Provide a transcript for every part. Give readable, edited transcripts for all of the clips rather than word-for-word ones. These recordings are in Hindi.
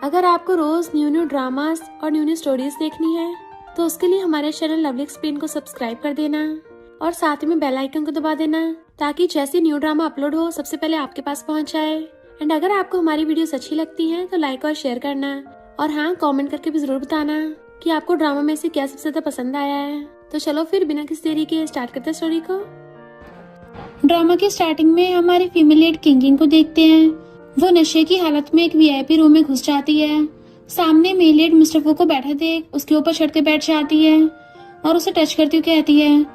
अगर आपको रोज न्यू न्यू ड्रामास और न्यू न्यू स्टोरीज देखनी है तो उसके लिए हमारे चैनल लवली एक्सप्लेन को सब्सक्राइब कर देना और साथ में बेल आइकन को दबा देना ताकि जैसे न्यू ड्रामा अपलोड हो सबसे पहले आपके पास पहुंच जाए। एंड अगर आपको हमारी वीडियोस अच्छी लगती हैं तो लाइक और शेयर करना और हाँ, कमेंट करके भी जरूर बताना कि आपको ड्रामा में से क्या सबसे ज्यादा पसंद आया है। तो चलो फिर बिना किसी देरी के स्टार्ट करते हैं स्टोरी को। ड्रामा की स्टार्टिंग में हमारी फीमेल लीड किंग को देखते हैं। वो नशे की हालत में एक वीआईपी रूम में घुस जाती है। सामने मेल लीड मिस्टर फू को बैठा देख उसके ऊपर चढ़ के बैठ जाती है और उसे टच करती हुई कहती है,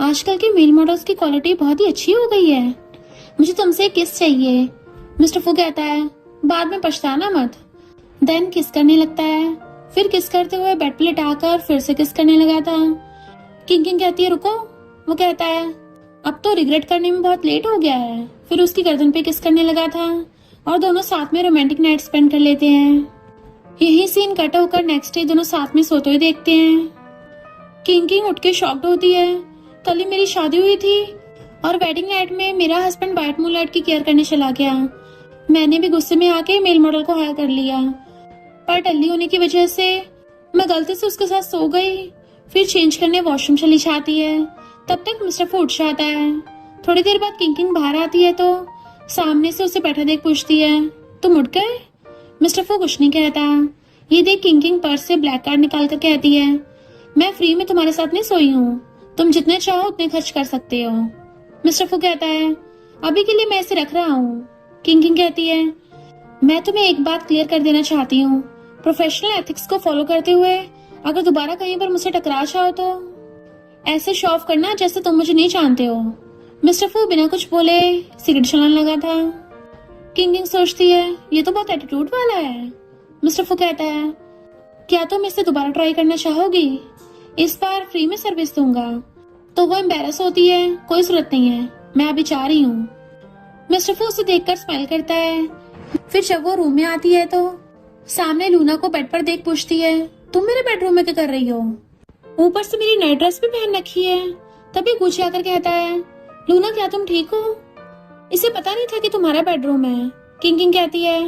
आजकल की मेल मॉडल्स की क्वालिटी बहुत ही अच्छी हो गई है, मुझे तुमसे किस चाहिए। मिस्टर फू कहता है, बाद में पछताना मत। देन किस करने लगता है। फिर किस करते हुए बेड पे लिटाकर फिर से किस करने लगा था। किंग कहती है, रुको। वो कहता है, अब तो रिग्रेट करने में बहुत लेट हो गया है। फिर उसकी गर्दन पे किस करने लगा था और दोनों साथ में रोमांटिक नाइट स्पेंड कर लेते हैं। यही सीन कट होकर नेक्स्ट डे दोनों साथ में सोते हुए देखते हैं। किंग उठ के शॉक्ड होती है, कल ही मेरी शादी हुई थी और वेडिंग नाइट में मेरा हस्बैंड व्हाइट मूनलाइट की केयर करने चला गया। मैंने भी गुस्से में आके मेल मॉडल को हायर कर लिया, पर टल्ली होने की वजह से मैं गलती से उसके साथ सो गई। फिर चेंज करने वॉशरूम चली जाती है। तब तक मिस्टर फू उठ जाता है। थोड़ी देर बाद किंग बाहर आती है तो सामने से उसे बैठा देख पूछती है, तुम उठ गए? मिस्टर फू कुछ नहीं कहता। ये देख किंग पर्स से ब्लैक कार्ड निकाल कर कहती है, मैं फ्री में तुम्हारे साथ नहीं सोई हूँ, तुम जितने चाहो उतने खर्च कर सकते हो। मिस्टर फू कहता है, अभी के लिए मैं इसे रख रहा हूँ। किंग कहती है, मैं तुम्हें एक बात क्लियर कर देना चाहती हूँ, प्रोफेशनल एथिक्स को फॉलो करते हुए अगर दोबारा कहीं पर मुझसे टकरा जाओ तो ऐसे शो ऑफ करना जैसे तुम मुझे नहीं जानते हो। मिस्टर फू बिना कुछ बोले सिगरेट चलाने लगा था। किंग सोचती है, ये तो बहुत एटीट्यूड वाला है। मिस्टर फू कहता है, क्या तुम इससे दोबारा ट्राई करना चाहोगी? इस बार फ्री में सर्विस दूंगा। तो वो एम्बैरस होती है, कोई जरूरत नहीं है, मैं अभी जा रही हूँ। मिस्टर फू उसे देखकर स्माइल करता है। फिर जब वो रूम में आती है तो सामने लूना को बेड पर देख पूछती है, तुम मेरे बेडरूम में क्या कर रही हो? ऊपर से मेरी नाइट ड्रेस भी पहन रखी है। तभी गुची आकर कहता है, लूना क्या तुम ठीक हो? इसे पता नहीं था कि तुम्हारा बेडरूम है। किंग कहती है,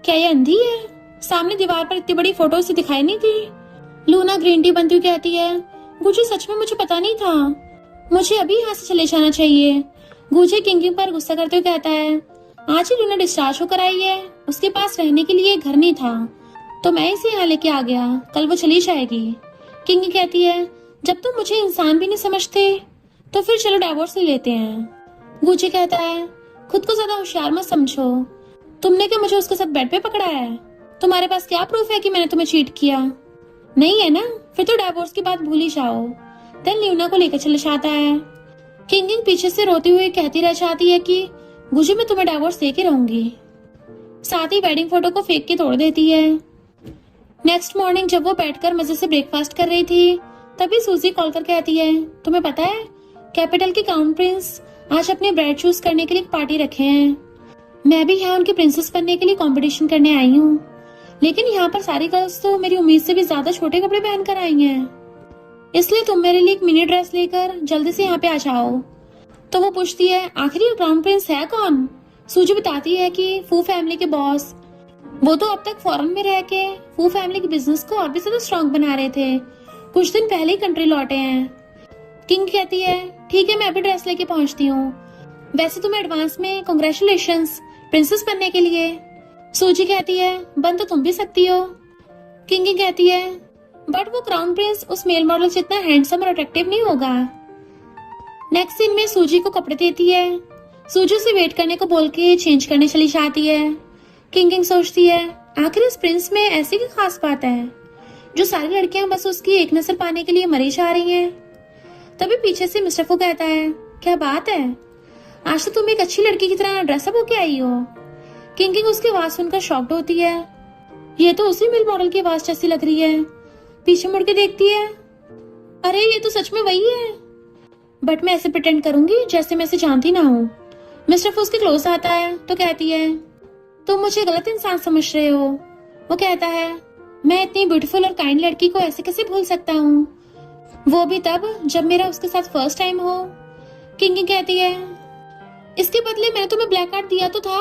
क्या ये अंधी है? सामने दीवार पर इतनी बड़ी फोटो इसे दिखाई नहीं थी। लूना ग्रीन टी बनती हुई कहती है, गुची सच में मुझे पता नहीं था, मुझे अभी यहाँ से चले जाना चाहिए। गुची किंग पर गुस्सा करते हुए कहता है, आज ही लूना डिस्चार्ज होकर आई है, उसके पास रहने के लिए घर नहीं था तो मैं इसे यहाँ लेके आ गया, कल वो चली जाएगी। किंग कहती है, जब तुम मुझे इंसान भी नहीं समझते तो फिर चलो डाइवोर्स ले लेते हैं। गुची कहता है, खुद को ज्यादा होशियार मत समझो, तुमने क्या मुझे उसके साथ बेड पे पकड़ा है? तुम्हारे पास क्या प्रूफ है कि मैंने तुम्हें चीट किया? नहीं है ना? फिर तो डाइवोर्स की बात भूल ही जाओ। देन ल्यूना को लेकर चले जाता है। किंग पीछे से रोती हुई कहती रह जाती है कि गुची मैं तुम्हें डाइवोर्स दे के रहूंगी। साथ ही वेडिंग फोटो को फेंक के तोड़ देती है। नेक्स्ट मॉर्निंग जब वो बैठकर मजे से ब्रेकफास्ट कर रही थी तभी सूजी कॉल कर कहती है, तुम्हें पता है कैपिटल के क्राउन प्रिंस आज अपने ब्राइड चूज करने के लिए एक पार्टी रखे हैं। मैं भी यहाँ उनकी प्रिंसेस बनने के लिए कंपटीशन करने आई हूँ, लेकिन यहाँ पर सारी गर्ल्स तो मेरी उम्मीद से भी ज्यादा छोटे कपड़े पहनकर आई हैं, इसलिए तुम मेरे लिए एक मिनी ड्रेस लेकर जल्दी से यहाँ पे आ जाओ। तो वो पूछती है, आखिर ये क्राउन प्रिंस है कौन? सूजी बताती है कि फू फैमिली के बॉस, वो तो अब तक फॉरेन में रह के फू फैमिली के बिजनेस को और भी ज्यादा स्ट्रॉन्ग बना रहे थे, कुछ दिन पहले ही कंट्री लौटे हैं। किंग कहती है, ठीक है मैं अभी ड्रेस लेके पहुंचती हूँ, वैसे तुम्हें एडवांस में कांग्रेचुलेशंस प्रिंसेस बनने के लिए। सूजी कहती है, बन तो तुम भी सकती हो। किंग कहती है, बट वो क्राउन प्रिंस उस मेल मॉडल जितना हैंडसम और अट्रैक्टिव नहीं होगा। नेक्स्ट सीन में सूजी को कपड़े देती है। सूजी से वेट करने को बोल के चेंज करने चली जाती है। किंग सोचती है, आखिर इस प्रिंस में ऐसी क्या खास बात है जो सारी लड़कियां बस उसकी एक नजर पाने के लिए मरी जा रही हैं। तभी पीछे से मिस्टर फू कहता है, क्या बात है, आज तो तुम एक अच्छी लड़की की तरह ड्रेसअप होके आई हो। किंग उसकी आवाज सुनकर शॉक्ड होती है। ये तो उसी मेल मॉडल की आवाज जैसी लग रही है। पीछे मुड़ के देखती है, अरे ये तो सच में वही है, बट मैं ऐसे प्रिटेंड करूंगी जैसे मैं इसे जानती ना हूँ। मिस्टर फू उसके क्लोज आता है तो कहती है, तुम मुझे गलत इंसान समझ रहे हो। वो कहता है, मैं इतनी ब्यूटीफुल और काइंड लड़की को ऐसे कैसे भूल सकता हूँ, वो भी तब जब मेरा उसके साथ फर्स्ट टाइम हो। किंग कहती है, इसके बदले मैंने तुम्हें ब्लैक कार्ड दिया तो था,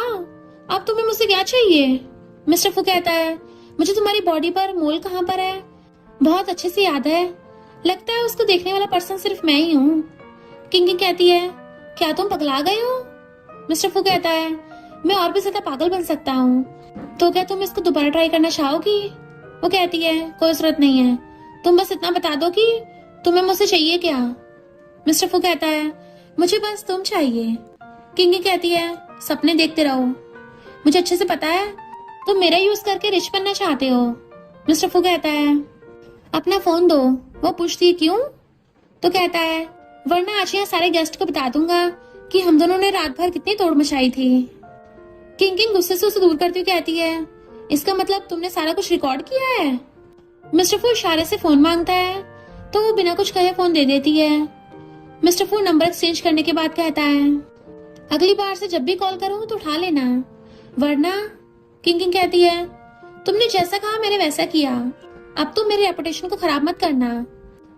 अब तुम्हें मुझसे क्या चाहिए? मिस्टर फू कहता है, मुझे तुम्हारी बॉडी पर मोल कहाँ पर है? बहुत अच्छे से याद है। लगता है उसको देखने वाला पर्सन सिर्फ मैं ही हूँ। किंग कहती है, क्या तुम पगला गए हो? मिस्टर फू कहता है, मैं और भी ज्यादा पागल बन सकता हूँ, तो क्या तुम इसको दोबारा ट्राई करना चाहोगी? वो कहती है, कोई जरूरत नहीं है, तुम बस इतना बता दो कि तुम्हें मुझसे चाहिए क्या? मिस्टर फू कहता है, मुझे बस तुम चाहिए। किंग कहती है, सपने देखते रहो, मुझे अच्छे से पता है तुम मेरा यूज करके रिच बनना चाहते हो। मिस्टर फू कहता है, अपना फोन दो। वो पूछती है, क्यों? तो कहता है, वरना आज यहाँ सारे गेस्ट को बता दूंगा कि हम दोनों ने रात भर कितनी तोड़ मचाई थी। किंग गुस्से से उसे दूर करती हुई कहती है, इसका मतलब तुमने सारा कुछ रिकॉर्ड किया है? मिस्टर फू इशारे से फोन मांगता है तो वो बिना कुछ कहे फोन दे देती है। मिस्टर फू नंबर एक्सचेंज करने के बाद कहता है, अगली बार से जब भी कॉल करूं तो उठा लेना, वरना। किंग कहती है, तुमने जैसा कहा मैंने वैसा किया, अब तुम मेरी रेपुटेशन को खराब मत करना।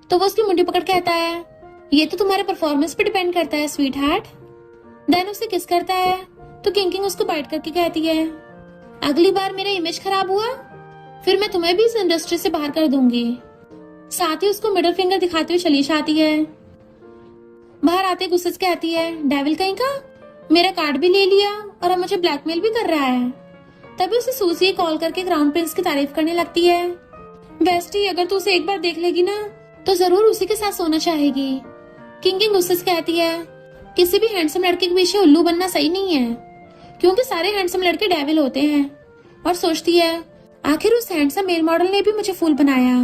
तो वो उसकी मुंडी पकड़ कहता है, ये तो तुम्हारे परफॉर्मेंस पे डिपेंड करता है स्वीट हार्ट। देन उसे किस करता है तो किंग उसको बाइट करके कहती है, अगली बार मेरा इमेज खराब हुआ फिर मैं तुम्हें भी इस इंडस्ट्री से बाहर कर दूंगी। साथ ही उसको मिडिल फिंगर दिखाते हुए चली जाती है। बाहर आते गुस्से से कहती है, डेविल कहीं का, मेरा कार्ड भी ले लिया और अब मुझे ब्लैकमेल भी कर रहा है। तभी उसे सूसी कॉल करके क्राउन प्रिंस की तारीफ करने लगती है। बेस्टी, अगर तू उसे एक बार देख लेगी ना तो जरूर उसी के साथ सोना चाहेगी। किंग गुस्से से कहती है, किसी भी हैंडसम लड़के के पीछे उल्लू बनना सही नहीं है, क्योंकि सारे हैंडसम लड़के डेविल होते हैं। और सोचती है, आखिर उस हैंडसम मेल मॉडल ने भी मुझे फूल बनाया।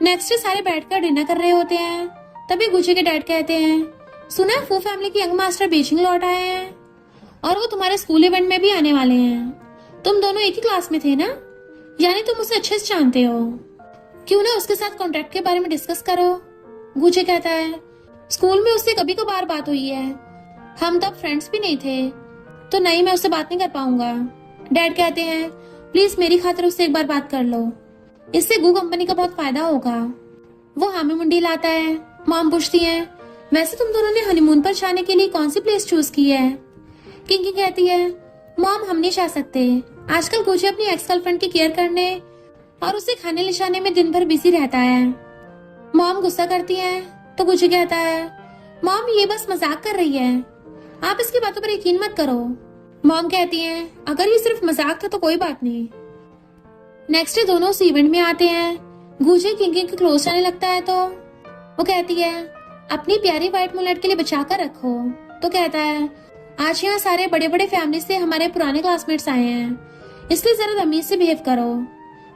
नेक्स्ट डे सारे बैठकर डिनर कर रहे होते हैं। तभी गुचे के डैड कहते हैं, सुना है फू फैमिली के यंग मास्टर बीजिंग लौट आए हैं और वो तुम्हारे स्कूल इवेंट में भी आने वाले हैं। तुम दोनों एक ही क्लास में थे ना, यानी तुम उसे अच्छे से जानते हो, क्यों ना उसके साथ कॉन्ट्रैक्ट के बारे में डिस्कस करो। गुचे कहता है, स्कूल में उससे कभी कभार बात हुई है, हम तब फ्रेंड्स भी नहीं थे, तो नहीं मैं उससे बात नहीं कर पाऊंगा। डैड कहते हैं, प्लीज मेरी खातिर उससे एक बार बात कर लो, इससे गू कंपनी का बहुत फायदा होगा। वो हामी मुंडी लाता है। मॉम पूछती है, वैसे तुम दोनों ने हनीमून पर जाने के लिए कौन सी प्लेस चूज की है? किंग कहती है, मॉम हम नहीं जा सकते, आजकल गुचे अपनी एक्स गर्लफ्रेंड की केयर करने और उसे खाने ले जाने में दिन भर बिजी रहता है। मॉम गुस्सा करती है तो गुचे कहता है, मॉम ये बस मजाक कर रही है, आप इसकी बातों पर यकीन मत करो। मॉम कहती है, अगर ये सिर्फ मजाक था तो कोई बात नहीं। नेक्स्ट डे दोनों उस इवेंट में आते हैं। गुचे किंग के क्लोज जाने लगता है तो वो कहती है, अपनी प्यारी व्हाइट मुलेट के लिए बचा कर रखो। तो कहता है, आज यहाँ सारे बड़े बड़े फैमिली से हमारे पुराने क्लासमेट्स आए हैं, इसलिए जरा तमीज से बिहेव करो।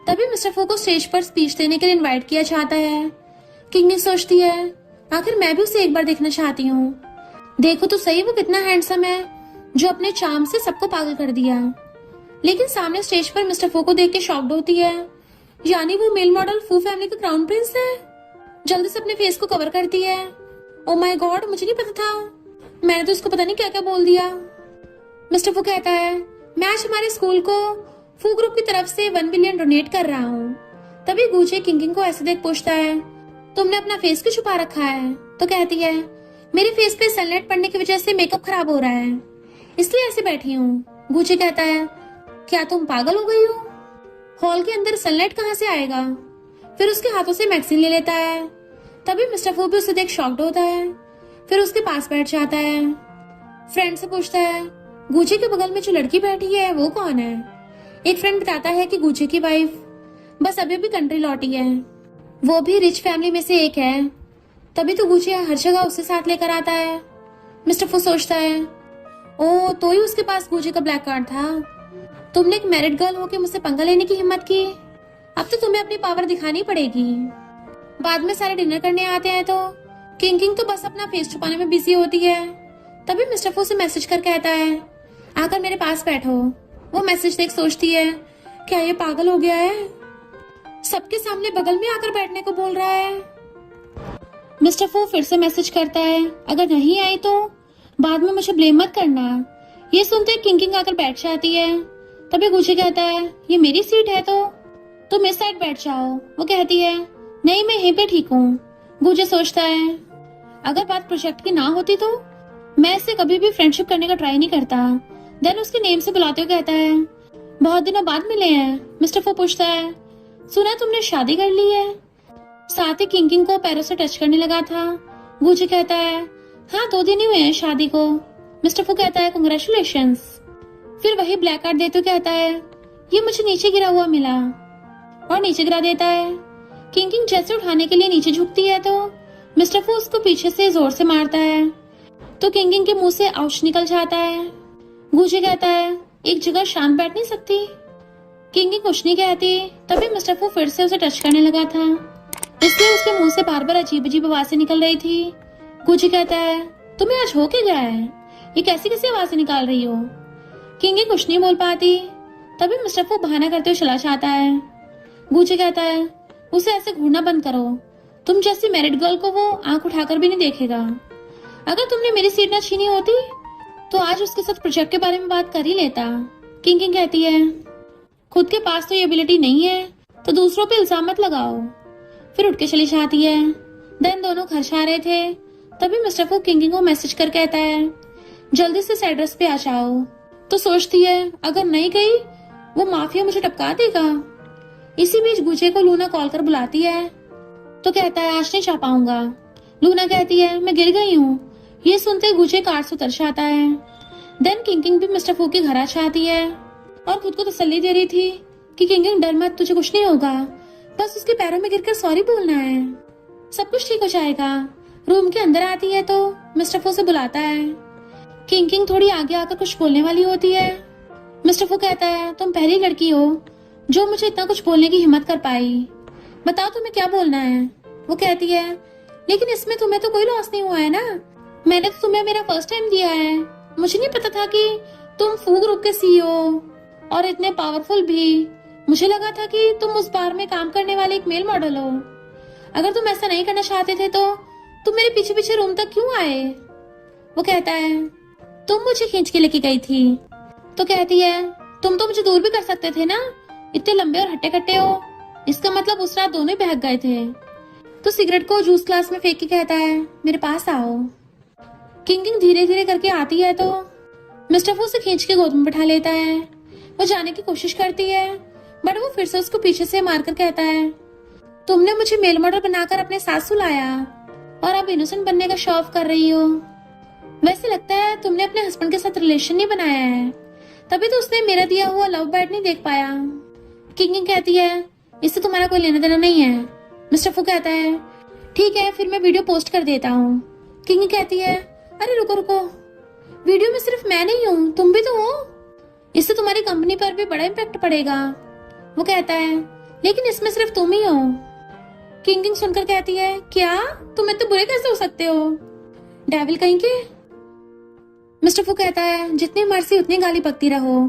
तभी मिस्टर फू को स्टेज पर स्पीच देने के लिए इनवाइट किया जाता है। किंग सोचती है, आखिर मैं भी उसे एक बार देखना चाहती हूँ, देखो तो सही वो कितना हैंडसम है, जो अपने चार्म से सबको पागल कर दिया। लेकिन सामने स्टेज पर मिस्टर फू को देख के शॉक्ड होती है, यानी वो मेल मॉडल फू फैमिली का क्राउन प्रिंस है। जल्दी से अपने फेस को कवर करती है। ओ माय गॉड, मुझे नहीं पता था, मैंने तो उसको पता नहीं क्या क्या बोल दिया। मिस्टर फू कहता है, मैं आज हमारे स्कूल को फू ग्रुप की तरफ से 1 बिलियन डोनेट कर रहा हूँ। तभी गुचे किंग को ऐसे देख पूछता है, तुमने अपना फेस क्यों छुपा रखा है? तो कहती है, मेरे फेस पे सनलाइट पड़ने की वजह से मेकअप खराब हो रहा है, इसलिए ऐसे बैठी हूँ। गुचे कहता है, क्या तुम पागल हो गई हो? हॉल के अंदर सनलाइट कहाँ से आएगा? फिर उसके हाथों से मैगजीन ले लेता है। तभी मिस्टर फू भी उसे देख शॉक्ड होता है, फिर उसके पास बैठ जाता है। फ्रेंड से पूछता है, गुचे के बगल में जो लड़की बैठी है वो कौन है? एक फ्रेंड बताता है कि गुचे की वाइफ बस अभी भी कंट्री लौटी है, वो भी रिच फैमिली में से एक है। तभी तो गुचे हर जगह उसे साथ लेकर आता है। मिस्टर फू सोचता है, ओ तो ही उसके पास गुचे का ब्लैक कार्ड था। तुमने एक मैरिड गर्ल होकर मुझसे पंगा लेने की हिम्मत की, अब तो तुम्हें अपनी पावर दिखानी पड़ेगी। बाद में सारे डिनर करने आते हैं तो किंग तो बस अपना फेस छुपाने में बिजी होती है। तभी मिस्टर फू से मैसेज कर कहता है, आकर मेरे पास बैठो। वो मैसेज देख सोचती है, क्या ये पागल हो गया है, सबके सामने बगल में आकर बैठने को बोल रहा है। मिस्टर फू फिर से मैसेज करता है, अगर नहीं आई तो बाद में मुझे ब्लेम मत करना। ये सुनते किंग आकर बैठ जाती है। तभी गुचे कहता है, ये मेरी सीट है तो तुम इस साइड बैठ जाओ। वो कहती है, नहीं मैं यहीं पे ठीक हूँ। गुचे सोचता है, अगर बात प्रोजेक्ट की ना होती तो मैं इससे कभी भी फ्रेंडशिप करने का ट्राई नहीं करता। देन उसके नेम से बुलाते हुए कहता है, बहुत दिनों बाद मिले हैं, मिस्टर फू पूछता है। सुना तुमने शादी कर ली है। साथ ही किंग को पैरों से टच करने लगा था। गुची कहता है, हाँ 2 दिन ही हुए हैं शादी को। मिस्टर फू कहता है, कांग्रेचुलेशंस। फिर वही ब्लैक कार्ड देते कहता है, ये मुझे नीचे गिरा हुआ मिला, और नीचे गिरा देता है। किंग जैसे उठाने के लिए नीचे झुकती है तो मिस्टर फू उसको पीछे से जोर से मारता है, तो किंग के मुंह से आउच निकल जाता है। गुची कहता है, एक जगह शांत बैठ नहीं सकती। किंग कुछ नहीं कहती। तभी मिस्टर फू फिर से उसे टच करने लगा था, इसलिए उसके मुंह से बार बार अजीब अजीब आवाजें निकल रही थी। गुची कहता है, तुम्हें आज हो क्या गया है, ये कैसी कैसी आवाजें निकाल रही हो। किंग कुछ नहीं बोल पाती। तभी मिस्टर फू बहाना करते हुए चला जाता है। गुची कहता है, उसे ऐसे घूरना बंद करो, तुम जैसी मैरिड गर्ल को वो आंख उठाकर भी नहीं देखेगा। अगर तुमने मेरी सीट ना छीनी होती तो आज उसके साथ प्रोजेक्ट के बारे में बात कर ही लेता। किंग कहती है, खुद के पास तो ये एबिलिटी नहीं है तो दूसरों पे इल्जाम मत लगाओ। फिर उठ के चली जाती है। देन दोनों घर जा रहे थे। तभी मिस्टर फू किंग को मैसेज कर कहता है, जल्दी से इस एड्रेस पे आ जाओ। तो सोचती है, अगर नहीं गई वो माफिया मुझे टपका देगा। इसी बीच गुचे को लूना कॉल कर बुलाती है, तो कहता है, आज नहीं जा पाऊंगा। लूना कहती है, मैं गिर गई हूँ। ये सुनते गुचे कार से उतर जाता है। देन किंग भी मिस्टर फू के घर आ जाती है और खुद को तसल्ली दे रही थी कि किंग डर मत, तुझे कुछ नहीं होगा, बस उसके पैरों में गिरकर सॉरी बोलना है, सब कुछ ठीक हो जाएगा। रूम के अंदर आती है तो मिस्टर फू से बुलाता है। किंग थोड़ी आगे आकर कुछ बोलने वाली होती है। मिस्टर फू कहता है, तुम पहली लड़की हो जो मुझे इतना कुछ बोलने की हिम्मत कर पाई, बताओ तुम्हें क्या बोलना है। वो कहती है, लेकिन इसमें तुम्हें तो कोई लॉस नहीं हुआ है ना, मैंने तो तुम्हें मेरा फर्स्ट टाइम दिया है। मुझे नहीं पता था कि तुम फू ग्रुप के सीईओ और इतने पावरफुल भी। मुझे लगा था कि तुम उस बार में काम करने वाले एक मेल मॉडल हो। अगर तुम ऐसा नहीं करना चाहते थे तो तुम मेरे पीछे पीछे रूम तक क्यों आए। वो कहता है, तुम मुझे खींच के लेके गई थी। तो कहती है, तुम तो मुझे दूर भी कर सकते थे ना, इतने लंबे और हट्टे कट्टे हो। इसका मतलब उस रात दोनों ही बहक गए थे। तो सिगरेट को जूस ग्लास में फेंक के कहता है, मेरे पास आओ। किंग धीरे धीरे करके आती है तो मिस्टर फू से खींच के गोद में बैठा लेता है। वो जाने की कोशिश करती है बट वो फिर से उसको पीछे से मारकर कहता है, तुमने मुझे मेल मॉडल बनाकर अपने साथ सुलाया और अब इनोसेंट बनने का शो ऑफ कर रही हो। वैसे लगता है तुमने अपने हस्बैंड के साथ रिलेशन नहीं बनाया है, तभी तो उसने मेरा दिया हुआ लव बैट नहीं देख पाया। किंग कहती है, इससे तुम्हारा कोई लेना देना नहीं है। मिस्टर फू कहता है, ठीक है फिर मैं वीडियो पोस्ट कर देता हूँ। किंग कहती है, अरे रुको रुको, वीडियो में सिर्फ मैं नहीं हूँ, तुम भी तो हो, इससे तुम्हारी कंपनी पर भी बड़ा इम्पैक्ट पड़ेगा। वो कहता है, लेकिन इसमें सिर्फ तुम ही हो। किंग सुनकर कहती है, क्या तुम इतने बुरे कैसे हो सकते हो, डेविल कहीं के। मिस्टर फू कहता है, जितनी मर्जी उतनी गाली बकती रहो।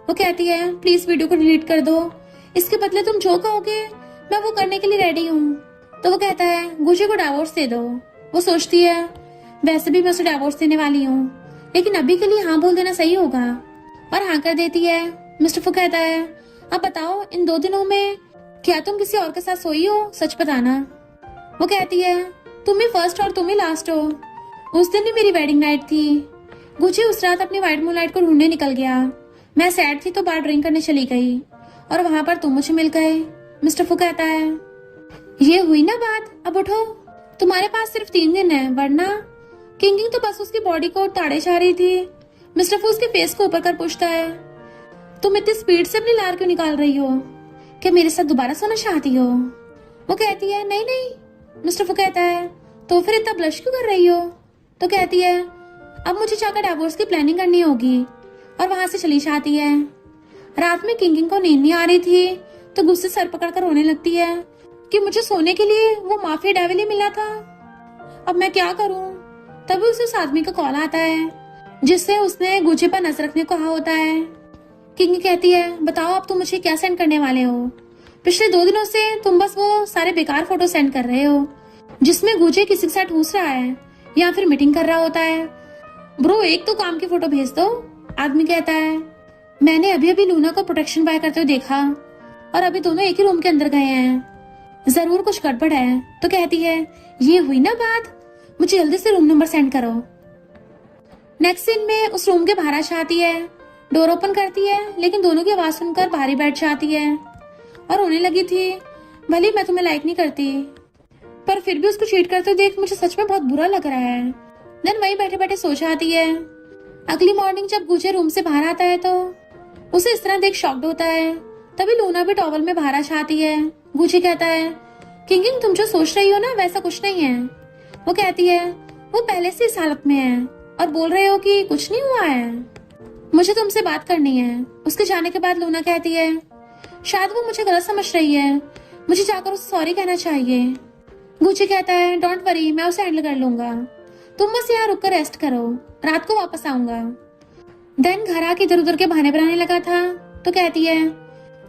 वो कहती है, प्लीज वीडियो को डिलीट कर दो, इसके बदले तुम जो कहोगे मैं वो करने के लिए रेडी हूँ। तो वो कहता है, गुचे को डाइवोर्स दे दो। वो सोचती है, वैसे भी मैं उसे डाइवोर्स देने वाली हूँ, लेकिन अभी के लिए हाँ बोल देना सही होगा, और हाँ कर देती है। मिस्टर फू कहता है, अब बताओ इन 2 दिनों में क्या तुम किसी और के साथ सोई हो, सच बताना। वो कहती है, तुम ही फर्स्ट और तुम ही लास्ट हो। उस दिन ही मेरी वेडिंग नाइट थी। गुची उस रात अपनी व्हाइट मूनलाइट को ढूंढने निकल गया। मैं सैड थी तो बाहर ड्रिंक करने चली गई और वहां पर तुम मुझे मिल गए। मिस्टर फू कहता है, ये हुई ना बात, अब उठो, तुम्हारे पास सिर्फ 3 दिन है वरना। किंग तो बस उसकी बॉडी को ताड़े जा रही थी। मिस्टर फू उसके फेस को ऊपर कर पूछता है, तुम इतनी स्पीड से अपनी लार क्यों निकाल रही हो, क्या मेरे साथ दोबारा सोना चाहती हो। वो कहती है, नहीं नहीं। मिस्टर फू कहता है, तो फिर इतना ब्लश क्यों कर रही हो। तो कहती है, अब मुझे जाकर डाइवोर्स की प्लानिंग करनी होगी, और वहां से चली जाती है। रात में किंग को नींद नहीं आ रही थी तो गुस्से सर पकड़कर रोने लगती है कि मुझे सोने के लिए वो माफिया डेविल ही मिला था, अब मैं क्या करूं। तभी उसे उस आदमी का कॉल आता है जिससे उसने गुचे पर नजर रखने को कहा होता है। किंग कहती है, बताओ अब तुम मुझे क्या सेंड करने वाले हो। पिछले 2 दिनों से तुम बस वो सारे बेकार फोटो सेंड कर रहे हो जिसमें गुचे किसी के साथ ठूस रहा है या फिर मीटिंग कर रहा होता है। ब्रो एक तो काम की फोटो भेज दो। आदमी कहता है, मैंने अभी अभी लूना को प्रोटेक्शन बाय करते हुए देखा और अभी दोनों एक ही रूम के अंदर गए हैं, जरूर कुछ गड़बड़ है। तो कहती है, ये हुई ना बात, मुझे जल्दी से रूम नंबर सेंड करो। नेक्स्ट सीन में उस रूम के बाहर आ जाती है डोर ओपन करती है, लेकिन दोनों की आवाज सुनकर बाहर ही बैठ जाती है और रोने लगी थी। भले मैं तुम्हें लाइक नहीं करती, पर फिर भी उसको चीट करते देख मुझे सच में बहुत बुरा लग रहा है। देन वही बैठे बैठे सो जाती है। अगली मॉर्निंग जब गुजे रूम से बाहर आता है तो उसे इस तरह देख शॉक्ड होता है। तभी लूना भी टॉवल में बाहर आ जाती है। गुचे कहता है, किंग तुम जो सोच रही हो ना वैसा कुछ नहीं है। वो कहती है, वो पहले से इस हालत में है और बोल रहे हो कि कुछ नहीं हुआ है। मुझे तुमसे बात करनी है। उसके जाने के बाद लूना कहती है, शायद वो मुझे गलत समझ रही है, मुझे जाकर उसे सॉरी कहना चाहिए। गुचे कहता है, डोंट वरी, मैं उसे हैंडल कर लूंगा, तुम बस यहाँ रुक कर रेस्ट करो, रात को वापस आऊंगा। देन घर आके इधर उधर के बहाने बनाने लगा था तो कहती है,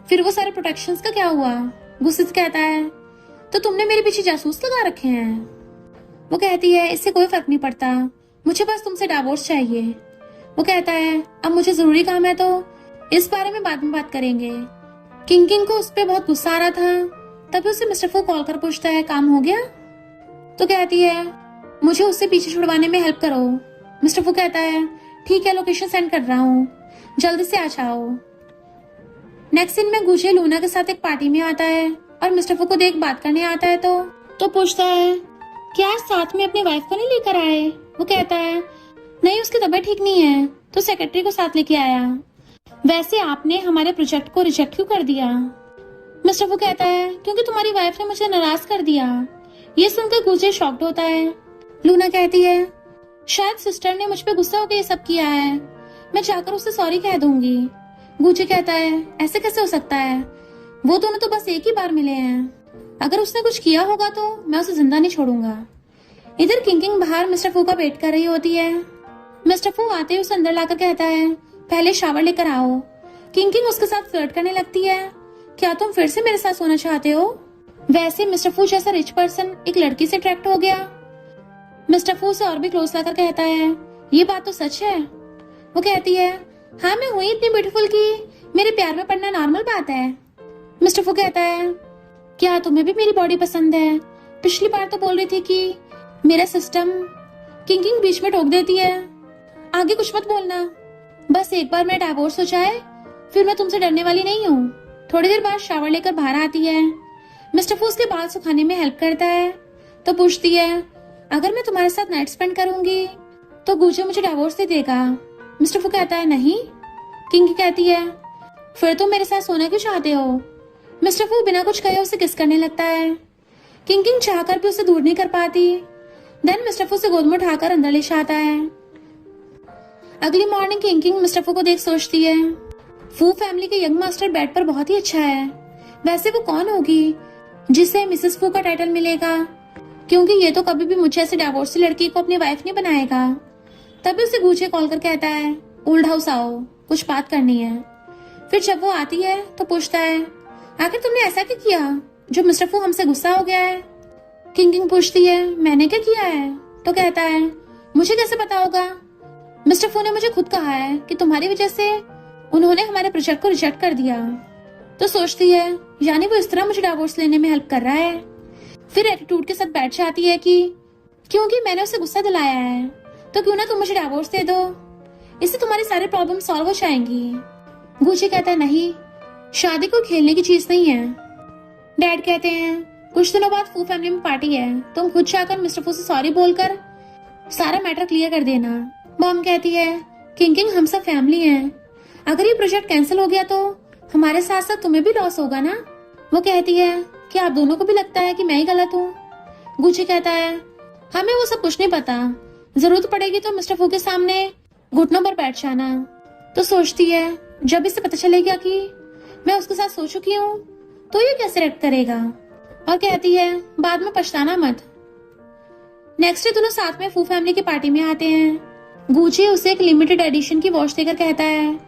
फिर वो सारे प्रोटेक्शंस का क्या हुआ? गुस्से से कहता है, तो तुमने मेरे पीछे जासूस लगा रखे हैं। वो कहती है, इससे कोई फर्क नहीं पड़ता, मुझे बस तुमसे डिवोर्स चाहिए। वो कहता है, अब मुझे जरूरी काम है तो इस बारे में बाद में बात करेंगे। किंग को उस पर बहुत गुस्सा आ रहा था। तभी उसे मिस्टर फू कॉल कर पूछता है, काम हो गया? तो कहती है, मुझे उससे पीछे छुड़वाने में हेल्प करो। मिस्टर फू कहता है, ठीक है, लोकेशन सेंड कर रहा हूँ, जल्दी से आ जाओ। नेक्स्ट सीन में गुजे लूना के साथ एक पार्टी में आता है और मिस्टर फू को देख बात करने आता है तो पूछता है, क्या आज साथ में अपनी वाइफ को नहीं लेकर आए? वो कहता है, नहीं, उसकी तबीयत ठीक नहीं है तो सेक्रेटरी को साथ लेके आया। वैसे आपने हमारे प्रोजेक्ट को रिजेक्ट क्यों कर दिया? मिस्टर फू कहता है, क्योंकि तुम्हारी वाइफ ने मुझे नाराज कर दिया। ये सुनकर गुजे शॉक्ड होता है। लूना कहती है, शायद सिस्टर ने मुझ पे गुस्सा होकर ये सब किया है, मैं जाकर उससे सॉरी कह दूंगी। गुजे कहता है, ऐसे कैसे हो सकता है, वो दोनों तो बस एक ही बार मिले हैं, अगर उसने कुछ किया होगा तो मैं उसे जिंदा नहीं छोड़ूंगा। इधर किंग बाहर मिस्टर फू का वेट कर रही होती है। मिस्टर फू आते ही उसे अंदर लाकर कहता है, पहले शावर लेकर आओ। किंग उसके साथ फ्लर्ट करने लगती है, क्या तुम फिर से मेरे साथ सोना चाहते हो? वैसे मिस्टर फू जैसा रिच पर्सन एक लड़की से अट्रैक्ट हो गया। मिस्टर फू से और भी क्लोज लाकर कहता है, ये बात तो सच है। वो कहती है, हाँ, मैं हुई इतनी ब्यूटीफुल कि मेरे प्यार में पड़ना नॉर्मल बात है। मिस्टर फू कहता है, क्या तुम्हें भी मेरी बॉडी पसंद है? पिछली बार तो बोल रही थी कि मेरा सिस्टम। किंग बीच में टोक देती है, आगे कुछ मत बोलना, बस एक बार मेरा डिवोर्स हो जाए फिर मैं तुमसे डरने वाली नहीं हूँ। थोड़ी देर बाद शावर लेकर बाहर आती है। मिस्टर फू उसके बाल सुखाने में हेल्प करता है तो पूछती है, अगर मैं तुम्हारे साथ नाइट स्पेंड करूंगी तो गुजे मुझे डिवोर्स दे देगा? मिस्टर फू कहता है, नहीं। किंग कहती है, फिर तुम मेरे साथ सोना क्यों चाहते हो? मिस्टर फू बिना कुछ कहे उसे किस करने लगता है। किंग चाहकर भी उसे दूर नहीं कर पाती। देन मिस्टर फू से गोद में उठाकर अंदर ले जाता है। अगली मॉर्निंग किंग मिस्टर फू को देख सोचती है, फू फैमिली के यंग मास्टर बेड पर बहुत ही अच्छा है। वैसे वो कौन होगी जिसे मिसेस फू का टाइटल मिलेगा, क्योंकि ये तो कभी भी मुझे ऐसे डिवोर्सी लड़की को अपनी वाइफ नहीं बनाएगा। तभी उसे गुचे कॉल कर कहता है, ओल्ड हाउस आओ, कुछ बात करनी है। फिर जब वो आती है तो पूछता है, आखिर तुमने ऐसा क्या किया जो मिस्टर फू हमसे गुस्सा हो गया है? किंग पूछती है, मैंने क्या किया है? तो कहता है, मुझे कैसे पता होगा, मिस्टर फू ने मुझे खुद कहा है कि तुम्हारी वजह से उन्होंने हमारे प्रोजेक्ट को रिजेक्ट कर दिया। तो सोचती है, यानी वो इस तरह मुझे डिवोर्स लेने में हेल्प कर रहा है। फिर एटीट्यूड के साथ बैठ जाती है कि क्योंकि मैंने उसे गुस्सा दिलाया है तो क्यों ना तुम मुझे डिवोर्स दे दो, इससे तुम्हारी सारी प्रॉब्लम सॉल्व हो जाएंगी। गुचे कहता है, नहीं, शादी को खेलने की चीज नहीं है। डैड कहते हैं, कुछ दिनों बाद फू फैमिली में पार्टी है, तुम खुद जाकर मिस्टर फू से सॉरी बोलकर सारा मैटर क्लियर कर देना। मॉम कहती है, किंग हम सब फैमिली हैं, अगर ये प्रोजेक्ट कैंसिल हो गया तो हमारे साथ साथ तुम्हें भी लॉस होगा ना। वो कहती है कि आप दोनों को भी लगता है कि मैं ही गलत हूँ। गुचे कहता है, हमें वो सब कुछ नहीं पता, जरूरत पड़ेगी तो मिस्टर फू के सामने घुटनों पर बैठ जाना। तो सोचती है, जब इसे पता चलेगा कि मैं उसके साथ सो चुकी हूँ तो ये कैसे रिएक्ट करेगा, और कहती है, बाद में पछताना मत। नेक्स्ट डे दोनों साथ में फू फैमिली की पार्टी में आते हैं। गुचे उसे एक लिमिटेड एडिशन की वॉच देकर कहता है,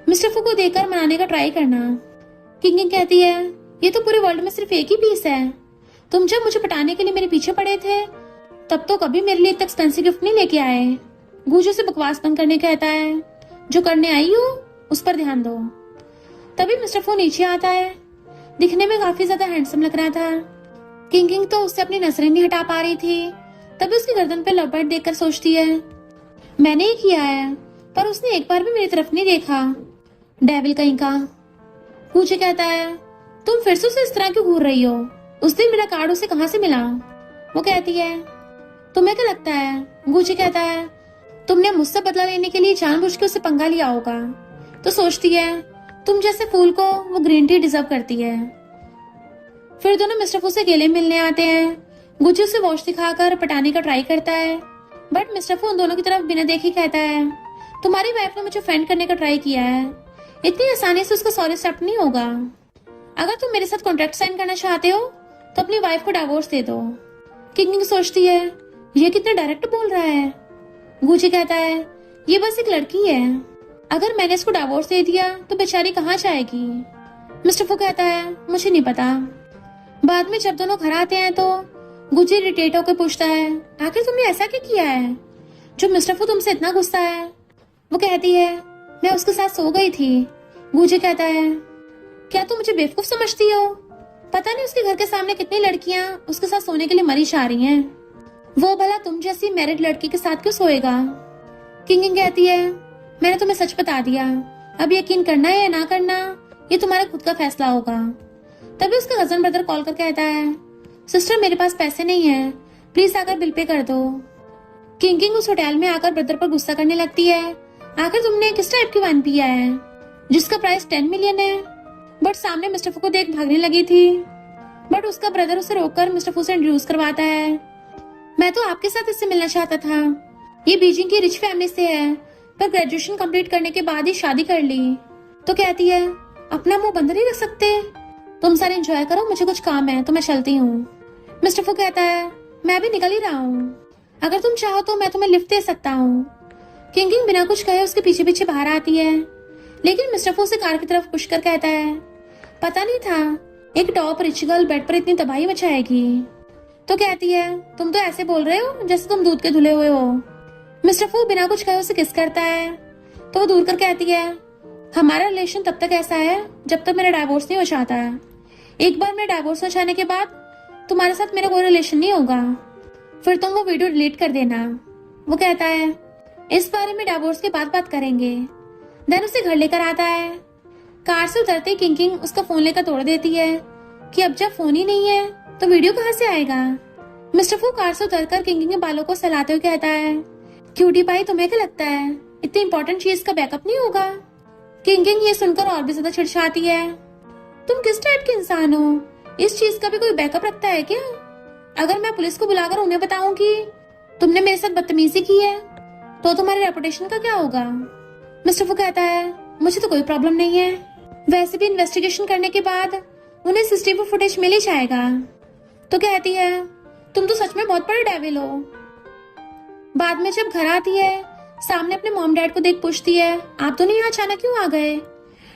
मिस्टर फू को देकर मनाने का ट्राई करना। किंग कहती है, ये तो पूरे वर्ल्ड में सिर्फ एक ही पीस है, तुम जब मुझे पटाने के लिए मेरे पीछे पड़े थे तब तो कभी मेरे लिए इतना एक्सपेंसिव गिफ्ट नहीं लेके आए। गुजे से बकवास बंद करने कहता है, जो करने आई हो उस पर ध्यान दो। तभी मिस्टर फू नीचे आता है, दिखने में काफी ज्यादा हैंडसम लग रहा था। किंग तो उससे अपनी नजरें नहीं हटा पा रही थी। तभी उसकी गर्दन पे लव बर्ड देखकर सोचती है, मैंने ही किया है, पर उसने एक बार भी मेरी तरफ नहीं देखा। डेविल कहीं का। गुची कहता है, तुम फिर से उसे इस तरह क्यों घूर रही हो? उस दिन मेरा कार्ड उसे कहाँ से मिला? वो कहती है, तुम्हें क्या लगता है? गुची कहता है, तुमने मुझसे बदला लेने के लिए जानबूझ के उसे पंगा लिया होगा। तो सोचती है, तुम जैसे फूल को वो ग्रीन टी डिजर्व करती है। फिर दोनों मिस्टर फू से गले मिलने आते हैं। गुची उसे वॉच दिखाकर पटाने का ट्राई करता है, बट मिस्टर फू उन दोनों की तरफ बिना देखे कहता है, तुम्हारी वाइफ ने मुझे फ्रेंड करने का ट्राई किया है, इतनी आसानी से उसका सॉरी एक्सेप्ट नहीं होगा। अगर तुम मेरे साथ कॉन्ट्रैक्ट साइन करना चाहते हो तो अपनी वाइफ को डिवोर्स दे दो। किंग सोचती है, ये कितना डायरेक्ट बोल रहा है। गुची कहता है, ये बस एक लड़की है, अगर मैंने इसको डिवोर्स दे दिया तो बेचारी कहाँ जाएगी? मिस्टर फू कहता है, मुझे नहीं पता। बाद में जब दोनों घर आते हैं तो गुची इरिटेट होकर पूछता है, आखिर तुमने ऐसा क्या किया है जो मिस्टर फू तुमसे इतना गुस्सा है? वो कहती है, मैं उसके साथ सो गई थी। गुची कहता है, क्या तुम मुझे बेवकूफ समझती हो? पता नहीं उसके घर के सामने कितनी लड़कियां उसके साथ सोने के लिए मरी जा रही हैं। वो भला तुम जैसी मैरिड लड़की के साथ क्यों सोएगा? किंग कहती है, मैंने तुम्हें सच बता दिया, अब यकीन करना है या ना करना ये तुम्हारा खुद का फैसला होगा। तभी उसका कजन ब्रदर कॉल कर कहता है, सिस्टर मेरे पास पैसे नहीं है, प्लीज आकर बिल पे कर दो। किंग उस होटल में आकर ब्रदर पर गुस्सा करने लगती है, आखिर तुमने किस टाइप की वाइन पिया है जिसका प्राइस 10 मिलियन है? बट सामने मिस्टर फू को देख भागने लगी थी, बट उसका ब्रदर उसे रोककर मिस्टर फू से इंट्रोड्यूस करवाता है। मैं तो आपके साथ इससे मिलना चाहता था, ये बीजिंग की रिच फैमिली से है, पर ग्रेजुएशन कंप्लीट करने के बाद ही शादी कर ली। तो कहती है, अपना मुंह बंद नहीं रख सकते? तुम सारे एंजॉय करो, मुझे कुछ काम है तो मैं चलती हूँ। मिस्टर फू कहता है, मैं भी निकल ही रहा हूँ, अगर तुम चाहो तो मैं तुम्हें लिफ्ट दे सकता हूँ। किंग बिना कुछ कहे उसके पीछे पीछे बाहर आती है, लेकिन मिस्टर फू उसे कार की तरफ पुश कर कहता है, पता नहीं था एक टॉप रिच गर्ल बेड पर इतनी तबाही मचाएगी। तो कहती है, तुम तो ऐसे बोल रहे हो जैसे तुम दूध के धुले हुए हो। मिस्टर फू बिना कुछ कहे उसे किस करता है, तो वो दूर कर कहती है, हमारा रिलेशन तब तक ऐसा है जब तक मेरा डाइवोर्स नहीं हो जाता है। एक बार मेरे डाइवोर्स हो जाने के बाद तुम्हारे साथ मेरा कोई रिलेशन नहीं होगा, फिर तुम वो वीडियो डिलीट कर देना। वो कहता है, इस बारे में डाइवोर्स के बाद बात करेंगे। देन उसे घर लेकर आता है। कार से उतरते ही किंग उसका फोन लेकर तोड़ देती है कि अब जब फोन ही नहीं है तो वीडियो कहाँ से आएगा। मिस्टर फू कार से उतरकर किंग के बालों को सहलाते हुए कहता है, क्यूटी पाई तुम्हें क्या लगता है इतनी इंपॉर्टेंट चीज का बैकअप नहीं होगा? किंग ये सुनकर और भी ज्यादा चिढ़चाती है, तुम किस टाइप के इंसान हो, इस चीज का भी कोई बैकअप रखता है क्या? अगर मैं पुलिस को बुलाकर उन्हें बताऊं कि तुमने मेरे साथ बदतमीजी की है तो तुम्हारे रेपुटेशन का क्या होगा? मिस्टर फू कहता है, मुझे तो कोई प्रॉब्लम नहीं है, वैसे भी इन्वेस्टिगेशन करने के बाद उन्हें सीसीटीवी फुटेज मिल ही जाएगा। तो कहती है, तुम तो सच में बहुत बड़े डेविल हो। बाद में जब घर आती है, सामने अपने मॉम डैड को देख पूछती है, आप दोनों यहाँ अचानक क्यों आ गए?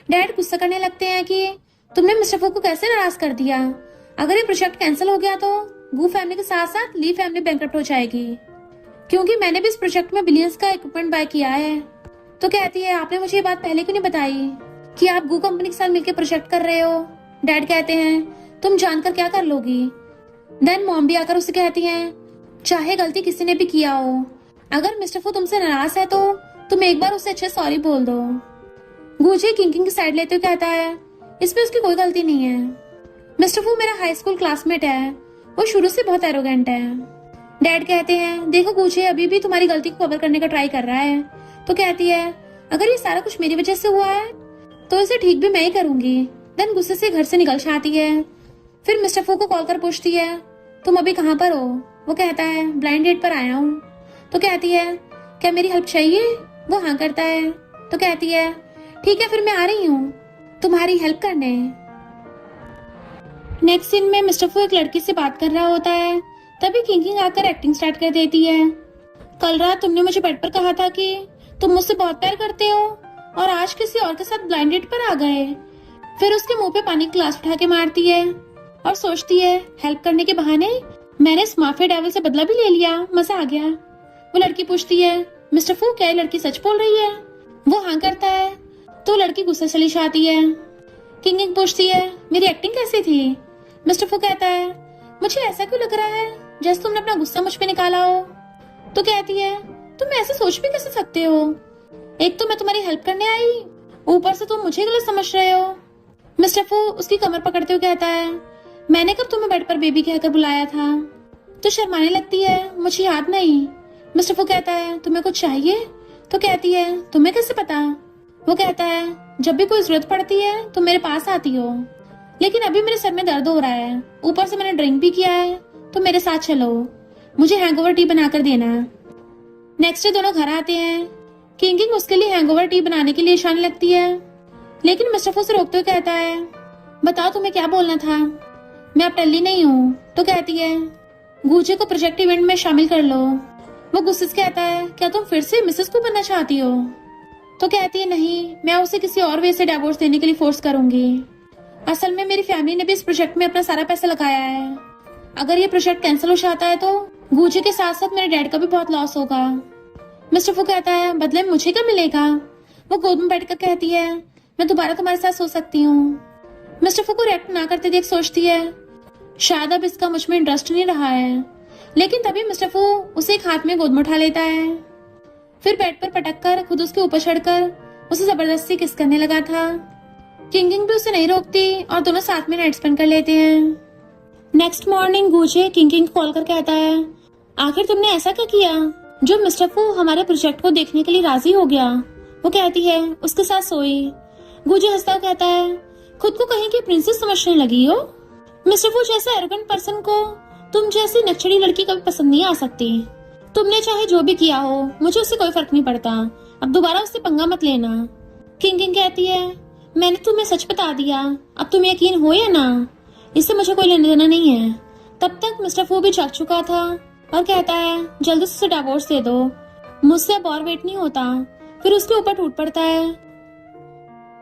डैड गुस्सा करने लगते हैं कि तुमने मिस्टर फू को कैसे नाराज कर दिया, अगर ये प्रोजेक्ट कैंसिल हो गया तो गू फैमिली के साथ साथ ली फैमिली बैंकरप्ट हो जाएगी, क्योंकि मैंने भी इस प्रोजेक्ट में बिलियंस का इक्विपमेंट बाय किया है। तो कहती है, आपने मुझे ये बात पहले क्यों नहीं बताई कि आप गू कंपनी के साथ मिलकर प्रोजेक्ट कर रहे हो? डैड कहते हैं, तुम जानकर क्या कर लोगी? देन मॉम भी आकर उसे कहती हैं, चाहे गलती किसी ने भी किया हो, अगर मिस्टर फू तुमसे नाराज है तो तुम एक बार उसे अच्छे सॉरी बोल दो। गुजी किंग की साइड लेते हुए कहता है, इसमें उसकी कोई गलती नहीं है। मिस्टर फू मेरा हाई स्कूल क्लासमेट है, वो शुरू से बहुत एरोगेंट है। डैड कहते हैं, देखो गुजी अभी भी तुम्हारी गलती को कवर करने का ट्राई कर रहा है। तो कहती है, अगर ये सारा कुछ मेरी वजह से हुआ है तो इसे ठीक भी मैं ही करूंगी। देन गुस्से से घर से निकल जाती है। फिर मिस्टर फू को कॉल कर पूछती है, तुम अभी कहाँ पर हो? वो कहता है, ब्लाइंड डेट पर आया हूँ। तो कहती है, क्या मेरी हेल्प चाहिए? वो हाँ करता है। तो कहती है, ठीक है फिर मैं आ रही हूँ तुम्हारी हेल्प करने। नेक्स्ट सीन में मिस्टर फू एक लड़की से बात कर रहा होता है, तभी किंग आकर एक्टिंग स्टार्ट कर देती है। कल रात तुमने मुझे बेड पर कहा था कि तुम मुझसे बहुत प्यार करते हो और आज किसी और के साथ ब्लाइंड डेट पर आ गए। फिर उसके मुंह पे पानी का ग्लास उठा के मारती है और सोचती है, हेल्प करने के बहाने मैंने इस माफिया डेविल से बदला भी ले लिया, मजा आ गया। वो लड़की पूछती है, मिस्टर फू क्या ये लड़की सच बोल रही है? वो हाँ करता है। तो लड़की गुस्से चली जाती है। किंग पूछती है, मेरी एक्टिंग कैसी थी? मिस्टर फू कहता है, मुझे ऐसा क्यों लग रहा है जैसे तुमने अपना गुस्सा मुझ पे निकाला हो। तो कहती है, तुम ऐसे सोच भी कैसे सकते हो? एक तो मैं तुम्हारी हेल्प करने आई, ऊपर से तुम मुझे गलत समझ रहे हो। मिस्टर फू उसकी कमर पकड़ते हुए कहता है, मैंने कब तुम्हें बेड पर बेबी कहकर बुलाया था? तो शर्माने लगती है, मुझे याद नहीं। मिस्टर फू कहता है, तुम्हें कुछ चाहिए? तो कहती है, तुम्हें कैसे पता? वो कहता है, जब भी कोई जरूरत पड़ती है तुम मेरे पास आती हो, लेकिन अभी मेरे सर में दर्द हो रहा है, ऊपर से मैंने ड्रिंक भी किया है, तो मेरे साथ चलो, मुझे हैंगओवर टी बनाकर देना। नेक्स्ट डे दोनों घर आते हैं। किंग उसके लिए हैंगओवर टी बनाने के लिए इशारने लगती है, लेकिन मिस्टर फू से रोकते हुए कहता है, बताओ तुम्हें क्या बोलना था? मैं अब टल्ली नहीं हूँ। तो कहती है, गूजे को प्रोजेक्ट इवेंट में शामिल कर लो। वो गुस्से से कहता है, क्या तुम फिर से मिसेस को बनना चाहती हो? तो कहती है, नहीं, मैं उसे किसी और वे से डिवोर्स देने के लिए फोर्स करूंगी। असल में मेरी फैमिली ने भी इस प्रोजेक्ट में अपना सारा पैसा लगाया है। अगर ये प्रोजेक्ट कैंसिल हो जाता है तो गूजे के साथ साथ मेरे डैड का भी बहुत लॉस होगा। मिस्टर फू कहता है, बदले में मुझे क्या मिलेगा? वो गोद में बैठकर कहती है, मैं दोबारा तुम्हारे साथ सो सकती हूँ। मिस्टर फू को रिएक्ट ना करते देख सोचती है, शायद अब इसका मुझ में इंटरेस्ट नहीं रहा है। लेकिन तभी मिस्टर फू उसे एक हाथ में गोद में उठा लेता है, फिर बेड पर पटक कर खुद उसके ऊपर चढ़कर उसे जबरदस्ती किस करने लगा था। किंग भी उसे नहीं रोकती और दोनों साथ में नाइट स्पेंड कर लेते हैं। नेक्स्ट मॉर्निंग गूजे किंग कॉल कर कहता है, आखिर तुमने ऐसा क्या किया जो मिस्टर फू हमारे प्रोजेक्ट को देखने के लिए राजी हो गया? वो कहती है, उसके साथ सोई। गूजे हंसता हुआ कहता है, खुद को कहीं की प्रिंसेस समझने लगी हो? मिस्टर फू जैसे एरोगेंट पर्सन को तुम जैसी नक्चड़ी लड़की कभी पसंद नहीं आ सकती। तुमने चाहे जो भी किया हो, मुझे उससे कोई फर्क नहीं पड़ता। अब दोबारा उससे पंगा मत लेना। किंग कहती है, मैंने तुम्हें सच बता दिया, अब तुम्हें यकीन हो या ना, इससे मुझे कोई लेना देना नहीं है। तब तक मिस्टर फू भी जाग चुका था और कहता है, जल्दी से उसे डिवोर्स दे दो, मुझसे अब और वेट नहीं होता। फिर उसके ऊपर टूट पड़ता है।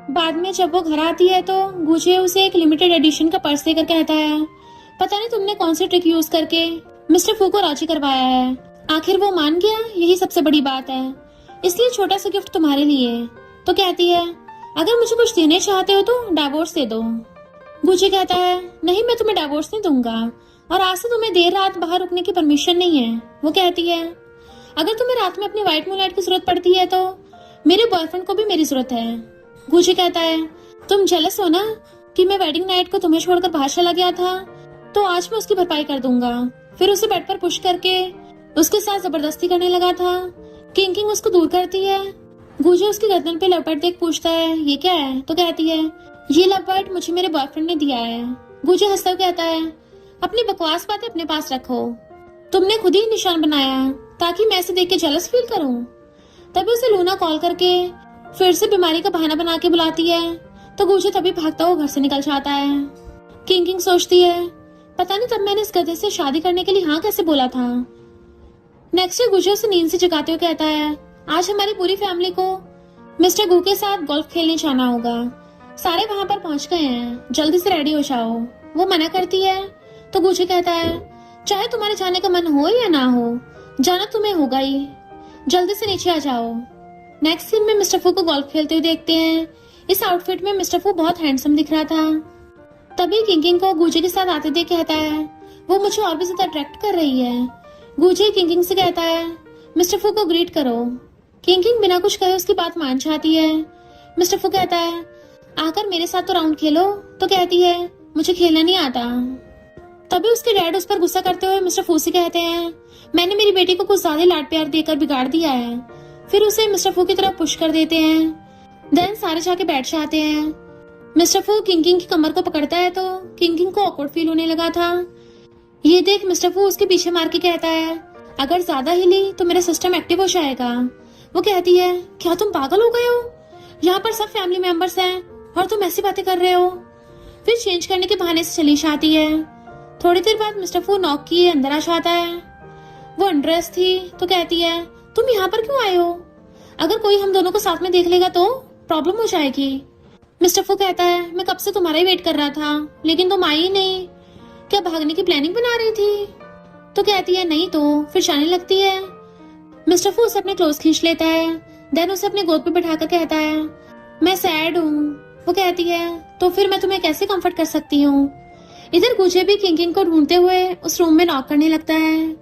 बाद में जब वो घर आती है तो गूजे उसे एक लिमिटेड एडिशन का पर्स देकर कहता है, पता नहीं तुमने कौन सी ट्रिक यूज करके मिस्टर फू को राजी करवाया है। आखिर वो मान गया, यही सबसे बड़ी बात है, इसलिए छोटा सा गिफ्ट तुम्हारे लिए। तो कहती है, अगर मुझे कुछ देने चाहते हो तो डिवोर्स दे दो। गूजे कहता है, नहीं, मैं तुम्हें डिवोर्स नहीं दूंगा और आज से तुम्हें देर रात बाहर रुकने की परमिशन नहीं है। वो कहती है, अगर तुम्हें रात में अपनी व्हाइट मूनलाइट की जरूरत पड़ती है तो मेरे बॉयफ्रेंड को भी मेरी जरूरत है। गूजे कहता है, तुम जेलस हो ना कि मैं वेडिंग नाइट को तुम्हें छोड़कर बाहर चला गया था, तो आज मैं उसकी भरपाई कर दूंगा। फिर उसे बेड पर पुश करके उसके साथ जबरदस्ती करने लगा था। किंग उसको दूर करती है। गूजे उसकी गर्दन पे लवबर्ड देख पूछता है, ये क्या है? तो कहती है, ये लवबर्ड मुझे मेरे बॉयफ्रेंड ने दिया है। गूजे हंसता हुआ कहता है, अपनी बकवास बातें अपने पास रखो, तुमने खुद ही निशान बनाया ताकि मैं इसे देख के जेलस फील करूं। तभी उसे लूना कॉल करके फिर से बीमारी का बहाना बना के बुलाती है, तो गूजे तभी भागता हुआ घर से निकल जाता है। किंग सोचती है, पता नहीं तब मैंने इस गधे से शादी करने के लिए हाँ कैसे बोला था। नेक्स्ट डे गूजे उसे नींद से जगाते हुए कहता है, आज हमारी पूरी फैमिली को मिस्टर गू के साथ गोल्फ खेलने जाना होगा, सारे वहां पर पहुंच गए हैं, जल्दी से रेडी हो जाओ। वो मना करती है तो गूजे कहता है, चाहे तुम्हारे जाने का मन हो या ना हो, जाना तुम्हें होगा ही, जल्दी से नीचे आ जाओ। नेक्स्ट सीन में मिस्टर फू को गोल्फ खेलते हुए देखते हैं। इस आउटफिट में मिस्टर फू बहुत हैंडसम दिख रहा था। तभी किंग को गूजे के साथ आते देख कहता है, वो मुझे और भी ज्यादा अट्रैक्ट कर रही है। गूजे किंग से कहता है, मिस्टर फू को ग्रीट करो। किंग बिना कुछ कहे उसकी बात मान जाती है। मिस्टर फू कहता है, आकर मेरे साथ तो राउंड खेलो। तो कहती है, मुझे खेलना नहीं आता। तभी उसके डैड उस पर गुस्सा करते हुए मिस्टर फू से कहते हैं, मैंने मेरी बेटी को कुछ ज्यादा लाड प्यार देकर बिगाड़ दिया है। फिर उसे मिस्टर फू की तरफ पुश कर देते हैं। देन सारे जाके बैठ जाते हैं। मिस्टर फू किंग की कमर को पकड़ता है तो किंग को ऑकवर्ड फील होने लगा था। ये देख मिस्टर फू उसके पीछे मार के कहता है, अगर ज्यादा हिली तो मेरा सिस्टम एक्टिव हो जाएगा। वो कहती है, क्या तुम पागल हो गए हो? यहाँ पर सब फैमिली मेंबर्स हैं और तुम ऐसी बातें कर रहे हो। फिर चेंज करने के बहाने से चली जाती है। थोड़ी देर बाद मिस्टर फू नॉक किए अंदर आ जाता है। वो अनड्रेस थी तो कहती है, तुम यहाँ पर क्यों आए हो? अगर कोई हम दोनों को साथ में देख लेगा तो प्रॉब्लम हो जाएगी। मिस्टर फू कहता है, मैं कब से तुम्हारा ही वेट कर रहा था, लेकिन तुम आई ही नहीं। क्या भागने की प्लानिंग बना रही थी? तो कहती है, नहीं। तो फिर जाने लगती है। मिस्टर फू उसे अपने क्लोज खींच लेता है। देन उसे अपने गोद पे बिठाकर कहता है, मैं सैड हूँ। वो कहती है, तो फिर मैं तुम्हें कैसे कंफर्ट कर सकती हूँ। इधर गूजे भी किंग को ढूंढते हुए उस रूम में नॉक करने लगता है।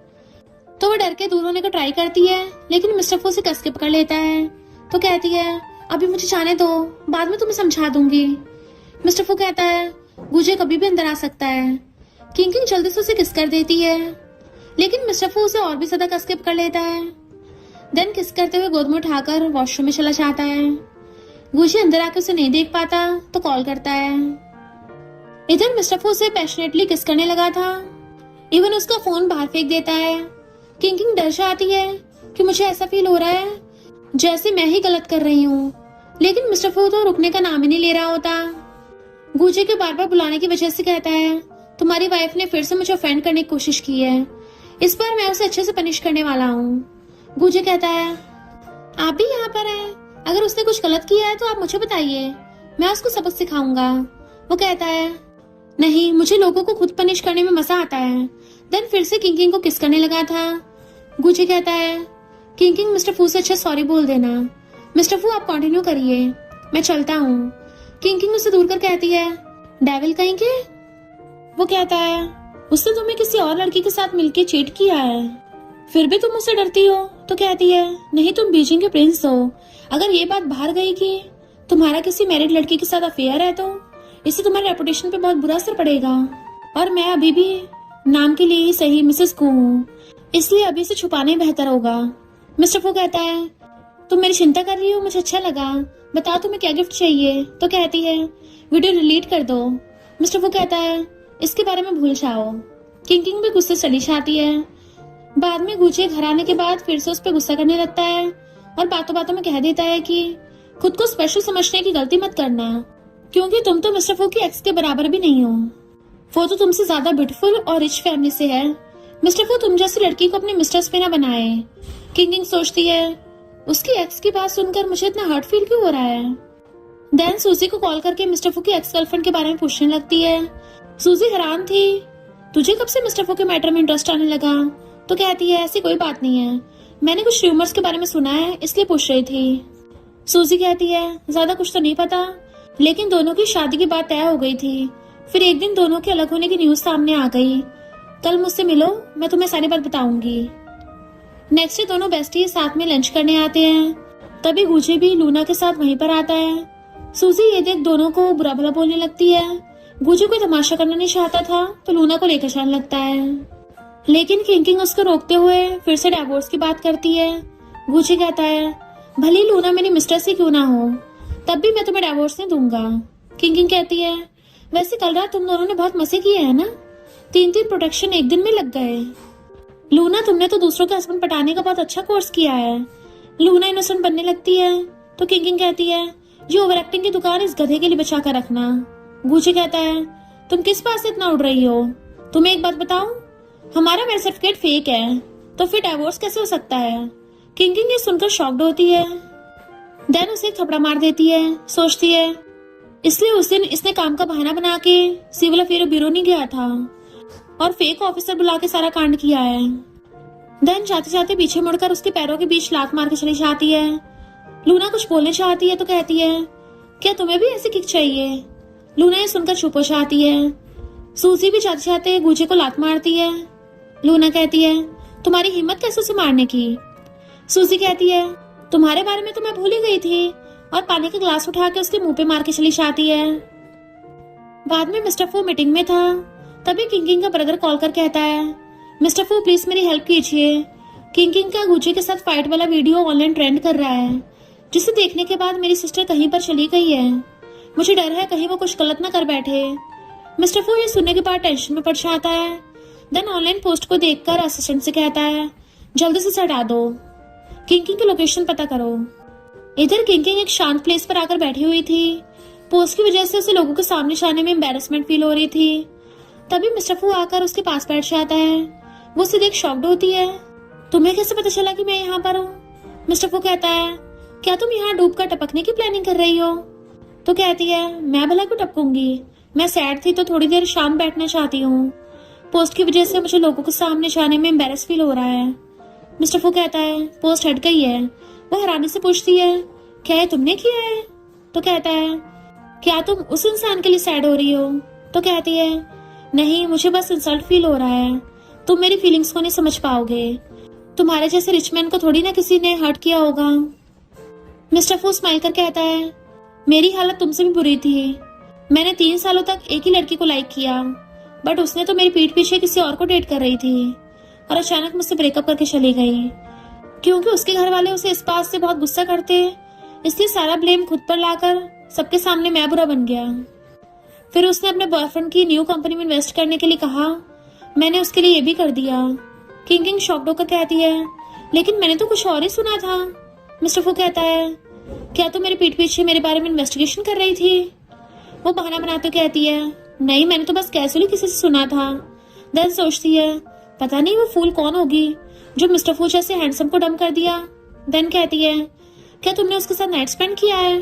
तो वो डर के दूर होने को ट्राई करती है, लेकिन मिस्टर फू उसे कस के पकड़ लेता है। तो कहती है अभी मुझे जाने दो, बाद में तुम्हें समझा दूंगी। मिस्टर फू कहता है गुजे कभी भी अंदर आ सकता है। किंग किंग जल्दी से उसे किस कर देती है, लेकिन मिस्टर फू उसे और भी ज्यादा कस के पकड़ लेता है। देन किस करते हुए गोद में उठाकर वॉशरूम में चला जाता है। गुजे अंदर आकर उसे नहीं देख पाता तो कॉल करता है। इधर मिस्टर फू उसे पैशनेटली किस करने लगा था, इवन उसका फोन बाहर फेंक देता है। किंग किंग डर जाती है कि मुझे ऐसा फील हो रहा है जैसे मैं ही गलत कर रही हूँ, लेकिन मिस्टर फू तो रुकने का नाम ही नहीं ले रहा होता। गुजे के बार बार बुलाने की वजह से कहता है तुम्हारी वाइफ ने फिर से मुझे ऑफेंड करने की कोशिश की है, इस बार मैं उसे अच्छे से पनिश करने वाला हूँ। गुजे कहता है आप भी यहाँ पर हैं, अगर उसने कुछ गलत किया है तो आप मुझे बताइए, मैं उसको सबक सिखाऊंगा। वो कहता है नहीं, मुझे लोगों को खुद पनिश करने में मजा आता है। देन फिर से किंग किंग को किस करने लगा था। गुजे कहता है किंग किंग मिस्टर फू से अच्छा सॉरी बोल देना। मिस्टर फू आप कंटिन्यू करिए, मैं चलता हूँ। किंग किंग उसे दूर कर कहती है डेविल कहीं के। वो कहता है उसने तुम्हें किसी और लड़की के साथ मिलके चीट किया है, फिर भी तुम उससे डरती हो। तो कहती है नहीं, तुम बीजिंग के प्रिंस हो, अगर ये बात बाहर गई कि तुम्हारा किसी मैरिड लड़की के साथ अफेयर है तो इससे तुम्हारे रेपुटेशन पे बहुत बुरा असर पड़ेगा, और मैं अभी भी नाम के लिए ही सही मिसेस को हूँ, इसलिए अभी से छुपाने बेहतर होगा। मिस्टर फू कहता है तुम मेरी चिंता कर रही हो, मुझे अच्छा लगा, बताओ तुम्हें क्या गिफ्ट चाहिए। तो कहती है वीडियो डिलीट कर दो। मिस्टर फू कहता है इसके बारे में भूल जाओ। किंग किंग भी गुस्से चली जाती है। बाद में गुजे घर आने के बाद फिर से उस पर गुस्सा करने लगता है और बातों बातों में कह देता है कि खुद को स्पेशल समझने की गलती मत करना, क्योंकि तुम तो मिस्टर फू की एक्स के बराबर भी नहीं हो, वो तो तुमसे ज्यादा ब्यूटीफुल और रिच फैमिली से है। मिस्टर फू तुम जैसी लड़की को अपनी मिस्ट्रेस पे ना बनाए। किंग किंग सोचती है उसकी एक्स की बात सुनकर मुझे इतना हर्ट फील क्यों हो रहा है। देन सूजी को कॉल करके मिस्टर फू की एक्स गर्लफ्रेंड के बारे में पूछने लगती है। सूजी हैरान थी, तुझे कब से मिस्टर फू के मैटर में इंटरेस्ट आने लगा। तो कहती है ऐसी कोई बात नहीं है, मैंने कुछ रूमर्स के बारे में सुना है इसलिए पूछ रही थी। सूजी कहती है ज्यादा कुछ तो नहीं पता, लेकिन दोनों की शादी की बात तय हो गई थी, फिर एक दिन दोनों के अलग होने की न्यूज सामने आ गई। कल मुझसे मिलो, मैं तुम्हें सारी बात बताऊंगी। नेक्स्ट डे दोनों बेस्टी साथ में लंच करने आते हैं। तभी गुजे भी लूना के साथ वहीं पर आता है। सूजी ये देख दोनों को बुरा भला बोलने लगती है। गुजे कोई तमाशा करना नहीं चाहता था तो लूना को लेकर जाने लगता है, लेकिन किंग किंग उसको रोकते हुए फिर से डिवोर्स की बात करती है। गुजे कहता है भले लूना मेरी मिस्ट्रेस ही क्यों ना हो, तब भी मैं तुम्हें डिवोर्स नहीं दूंगा। किंग किंग कहती है वैसे कल रात तुम दोनों ने बहुत मजे किए हैं ना, 3 प्रोटेक्शन एक दिन में लग गए। लूना तुमने तो दूसरों के हस्बैंड पटाने का बहुत अच्छा कोर्स किया है। लूना इनोसेंट बनने लगती है तो किंग किंग कहती है ये ओवर एक्टिंग की दुकान इस गधे के लिए बचा कर रखना। गुजे कहता है तुम किस बात से इतना उड़ रही हो, तुम्हें एक बात बताऊं, हमारा मैरिज सर्टिफिकेट फेक है तो फिर डिवोर्स कैसे हो सकता है। किंग किंग ये सुनकर शॉक्ड होती है। देन उसे एक थपड़ा मार देती है। सोचती है इसलिए उस दिन इसने काम का बहाना बना के सिविल अफेयर ब्यूरो नहीं गया था और फेक ऑफिसर बुला के सारा कांड किया है। देन जाते जाते पीछे मुड़कर उसके पैरों के बीच लात मार के चली जाती है। लूना कुछ बोलने चाहती है तो कहती है क्या तुम्हें भी ऐसी किक चाहिए। लूना ये सुनकर चुप हो जाती है। सूजी भी जाते जाते गुजे को लात मारती है। लूना कहती है तुम्हारी हिम्मत कैसे उसे मारने की। सूजी कहती है तुम्हारे बारे में तो मैं भूल ही गई थी, और पानी का ग्लास उठा के उसके मुंह पे मार के चली जाती है। बाद में मिस्टर फू मीटिंग में था, तभी किंग किंग का ब्रदर कॉल कर कहता है मिस्टर फू प्लीज मेरी हेल्प कीजिए। किंग किंग का गुजे के साथ फाइट वाला वीडियो ऑनलाइन ट्रेंड कर रहा है, जिसे देखने के बाद मेरी सिस्टर कहीं पर चली गई है। मुझे डर है कहीं वो कुछ गलत ना कर बैठे। मिस्टर फू ये सुनने के बाद टेंशन में पड़ जाता है। देन ऑनलाइन पोस्ट को देखकर असिस्टेंट से कहता है जल्दी से हटा दो, किंग किंग की लोकेशन पता करो। इधर किंग किंग एक शांत प्लेस पर आकर बैठी हुई थी। पोस्ट की वजह से उसे लोगों के सामने जाने में एम्बैरेसमेंट फील हो रही थी। तभी मिस्टर फू आकर उसके पास बैठ जाता है। वो उसे देख शॉक्ड होती है। तुम्हें कैसे पता चला कि मैं यहाँ पर हूँ। मिस्टर फू कहता है क्या तुम यहाँ डूब कर टपकने की प्लानिंग कर रही हो। तो कहती है मैं भला क्यों टपकूंगी, मैं सैड थी तो थोड़ी देर शांत बैठना चाहती हूँ। पोस्ट की वजह से मुझे लोगों के सामने जाने में एम्बैरेस फील हो रहा है। मिस्टर फू कहता है पोस्ट हट गई है। वो हैरानी से पूछती है क्या ये तुमने किया है। तो कहता है क्या तुम उस इंसान के लिए सैड हो रही हो। तो कहती है नहीं, मुझे बस इंसल्ट फील हो रहा है, तुम मेरी फीलिंग्स को नहीं समझ पाओगे, तुम्हारे जैसे रिच मैन को थोड़ी ना किसी ने हर्ट किया होगा। मिस्टर फू स्माइल कर कहता है, मेरी हालत तुमसे भी बुरी थी। मैंने 3 सालों तक एक ही लड़की को लाइक किया, बट उसने तो मेरी पीठ पीछे किसी और को डेट कर रही थी और अचानक मुझसे ब्रेकअप करके चली गई। क्योंकि उसके घर वाले उसे इस बात से बहुत गुस्सा करते, इसलिए सारा ब्लेम खुद पर लाकर सबके सामने मैं बुरा बन गया। फिर उसने अपने बॉयफ्रेंड की न्यू कंपनी में इन्वेस्ट करने के लिए कहा। मैंने उसके लिए ये भी कर दिया। किंग शॉक्ड होकर कहती है, लेकिन मैंने तो कुछ और ही सुना था। मिस्टर फू कहता है, क्या तुम मेरे पीठ पीछे मेरे बारे में इन्वेस्टिगेशन कर रही थी? वो बहाना बनाते कहती है, नहीं, मैंने तो बस कैजुअली किसी से सुना था। देन सोचती है, पता नहीं वो फूल कौन होगी जो मिस्टर फू जैसे हैंडसम को डम कर दिया। देन कहती है, क्या तुमने उसके साथ नाइट स्पेंड किया है?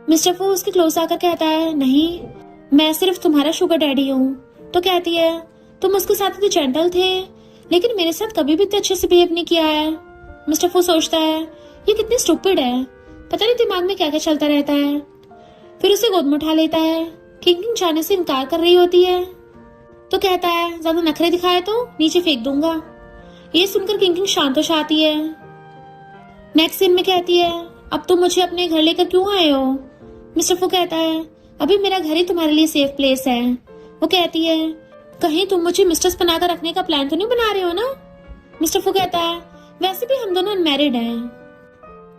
मिस्टर फू उसके क्लोज आकर कहता है, नहीं, मैं सिर्फ तुम्हारा शुगर डैडी हूँ। तो कहती है, तुम उसके साथ इतने जेंटल थे, लेकिन मेरे साथ कभी भी इतने अच्छे से बिहेव नहीं किया है। मिस्टर फू सोचता है, ये कितनी स्टूपिड है, पता नहीं दिमाग में क्या क्या चलता रहता है। फिर उसे गोद में उठा लेता है। किंग जाने से इनकार कर रही होती है तो कहता है, ज्यादा नखरे दिखाए तो नीचे फेंक दूंगा। ये सुनकर किंग शांत हो जाती है। नेक्स्ट सीन में कहती है, अब तुम मुझे अपने घर लेकर क्यों आए हो? मिस्टर फू कहता है, अभी मेरा घर ही तुम्हारे लिए सेफ प्लेस है। वो कहती है, कहीं तुम मुझे मिस्ट्रेस बनाकर रखने का प्लान तो नहीं बना रहे हो ना? मिस्टर फू कहता है, वैसे भी हम दोनों अनमैरिड हैं,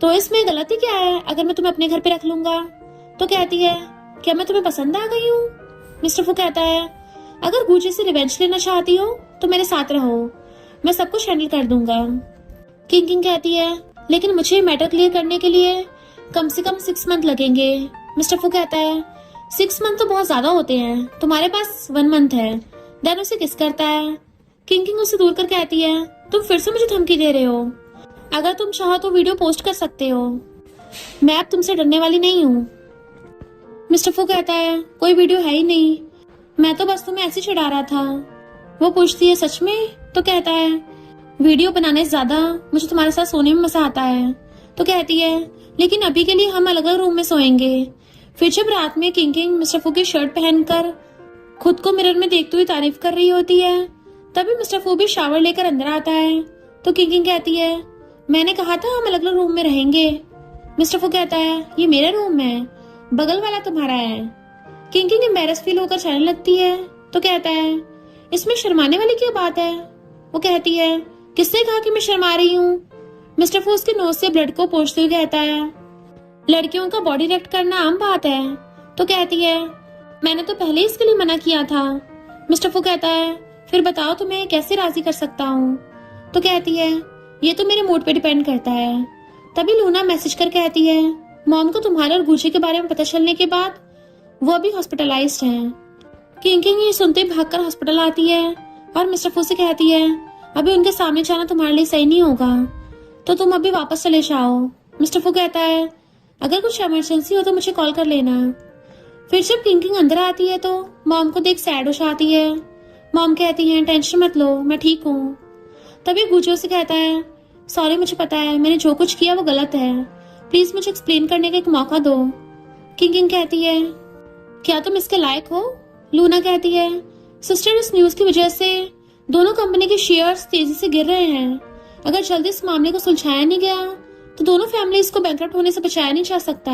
तो इसमें गलती क्या है अगर मैं तुम्हें अपने घर पे रख लूंगा? तो कहती है, क्या मैं तुम्हें पसंद आ गई हूँ? मिस्टर फू कहता है, अगर गुची से रिवेंज लेना चाहती हो तो मेरे साथ रहो, मैं सब कुछ हैंडल कर दूंगा। किंग कहती है, लेकिन मुझे मैटर क्लियर करने के लिए कम से कम 6 मंथ लगेंगे। मिस्टर फू कहता है, 6 मंथ तो बहुत ज्यादा होते हैं, तुम्हारे पास 1 मंथ है। देन उसे किस करता है। किंग उसे दूर कर कहती है, तुम फिर से मुझे धमकी दे रहे हो। अगर तुम चाहो तो वीडियो पोस्ट कर सकते हो, मैं अब तुमसे डरने वाली नहीं हूँ। मिस्टर फू कहता है, कोई वीडियो है ही नहीं, मैं तो बस तुम्हें ऐसे चिढ़ा रहा था। वो पूछती है, सच में? तो कहता है, वीडियो बनाने से ज्यादा मुझे तुम्हारे साथ सोने में मजा आता है। तो कहती है, लेकिन अभी के लिए हम अलग अलग रूम में सोएंगे। फिर जब रात में किंग मिस्टर फू की शर्ट पहनकर खुद को मिरर में देखते हुए तारीफ कर रही होती है, तभी मिस्टर फू भी शावर लेकर अंदर आता है। तो किंग कहती है, मैंने कहा था हम अलग अलग रूम में रहेंगे। मिस्टर फू कहता है, ये मेरा रूम है, बगल वाला तुम्हारा है। किंग एम्बैरेस फील होकर जाने लगती है तो कहता है, इसमें शर्माने वाली क्या बात है? वो कहती है, किसने कहा कि मैं शर्मा रही हूँ? मिस्टर फू उसके नोज से ब्लड को पोंछते हुए कहता है, लड़कियों का बॉडी रिएक्ट करना आम बात है। तो कहती है, मैंने तो पहले ही इसके लिए मना किया था। मिस्टर फू कहता है, फिर बताओ तुम्हें कैसे राजी कर सकता हूँ? तो कहती है, ये तो मेरे मूड पे डिपेंड करता है। तभी लूना मैसेज कर कहती है, मॉम को तुम्हारे और गुची के बारे में पता चलने के बाद वो अभी हॉस्पिटलाइज्ड हैं। किंग ये सुनते भागकर हॉस्पिटल आती है और मिस्टर फू से कहती है, अभी उनके सामने जाना तुम्हारे लिए सही नहीं होगा, तो तुम अभी वापस चले जाओ। मिस्टर फू कहता है, अगर कुछ इमरजेंसी हो तो मुझे कॉल कर लेना। फिर जब किंग अंदर आती है तो मॉम को देख सैड हो जाती है। मॉम कहती है, टेंशन मत लो, मैं ठीक हूँ। तभी गुजो से कहता है, सॉरी, मुझे पता है मैंने जो कुछ किया वो गलत है, प्लीज मुझे एक्सप्लेन करने का एक मौका दो। किंग कहती है, क्या तुम इसके लायक हो? लूना कहती है, सिस्टर, इस न्यूज की वजह से दोनों कंपनी के शेयर्स तेजी से गिर रहे हैं। अगर जल्दी इस मामले को सुलझाया नहीं गया तो दोनों फैमिलीज को बैंकरप्ट होने से बचाया नहीं जा सकता।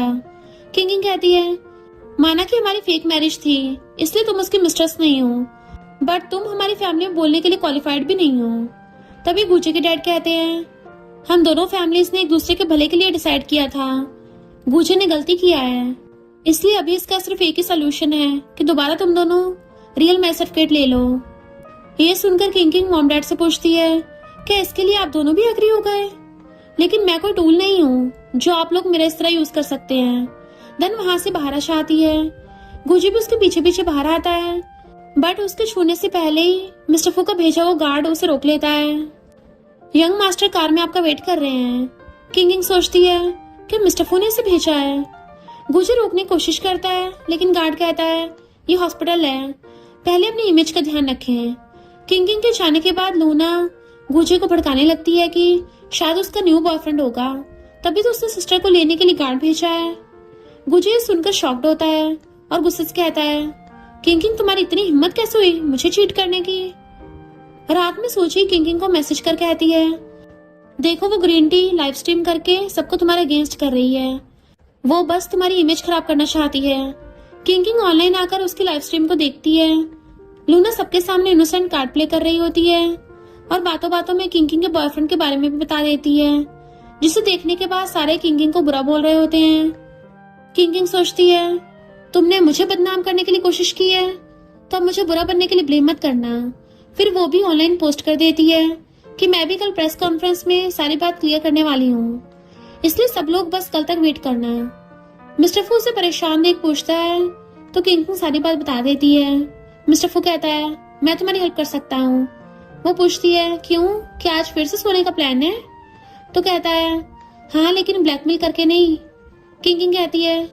किंग कहती है, माना कि हमारी फेक मैरिज थी, इसलिए तुम उसकी मिस्ट्रेस नहीं हो, बट तुम हमारी फैमिली में बोलने के लिए क्वालिफाइड भी नहीं हो। तभी गुची के डैड कहते हैं, हम दोनों फैमिलीज ने एक दूसरे के भले के लिए डिसाइड किया था, गुची ने गलती किया है, इसलिए अभी इसका सिर्फ एक ही सोल्यूशन है कि दोबारा तुम दोनों रियल मैरिज सर्टिफिकेट ले लो। ये सुनकर किंग मॉम डैड से पूछती है, क्या इसके लिए आप दोनों भी एग्री हो गए? लेकिन मैं कोई टूल नहीं हूँ जो आप लोग मेरा इस तरह यूज कर सकते हैं। देन वहां से बाहर आ जाती है। गुजी भी उसके पीछे पीछे बाहर आता है, बट उसके छूने से पहले ही मिस्टर फू का भेजा हुआ गार्ड उसे रोक लेता है। यंग मास्टर कार में आपका वेट कर रहे हैं। किंग सोचती है कि मिस्टर फू ने इसे भेजा है। गुजी रोकने की कोशिश करता है, लेकिन गार्ड कहता है, ये हॉस्पिटल है, पहले अपनी इमेज का ध्यान रखें। किंग के जाने के बाद लूना गुजी को भड़काने लगती है कि शायद उसका न्यू बॉयफ्रेंड होगा, तभी तो उसने सिस्टर को लेने के लिए गार्ड भेजा है। गुजी सुनकर शॉक्ड होता है और गुस्से से कहता है, किंग तुम्हारी इतनी हिम्मत कैसे हुई मुझे चीट करने की? रात में सोची किंग को मैसेज कर कहती है, देखो वो ग्रीन टी लाइव स्ट्रीम करके सबको तुम्हारे अगेंस्ट कर रही है। वो बस तुम्हारी इमेज खराब करना चाहती है। किंग ऑनलाइन आकर उसकी लाइव स्ट्रीम को देखती है। लूना सबके सामने इनोसेंट कार्ड प्ले कर रही होती है और बातों बातों में किंग के बॉयफ्रेंड के बारे में भी बता देती है, जिसे देखने के बाद सारे किंग को बुरा बोल रहे होते हैं। किंग सोचती है तुमने मुझे बदनाम करने के लिए कोशिश की है तो अब मुझे बुरा बनने के लिए ब्लेम मत करना। फिर वो भी ऑनलाइन पोस्ट कर देती है कि मैं भी कल प्रेस कॉन्फ्रेंस में सारी बात क्लियर करने वाली हूँ, इसलिए सब लोग बस कल तक वेट करना। मिस्टर फू से परेशान देख पूछता है तो किंग सारी बात बता देती है। मिस्टर फू कहता है मैं तुम्हारी हेल्प कर सकता हूँ। वो पूछती है क्यों, क्या आज फिर से सोने का प्लान है? तो कहता है हाँ, लेकिन ब्लैकमेल करके नहीं। किंग कहती है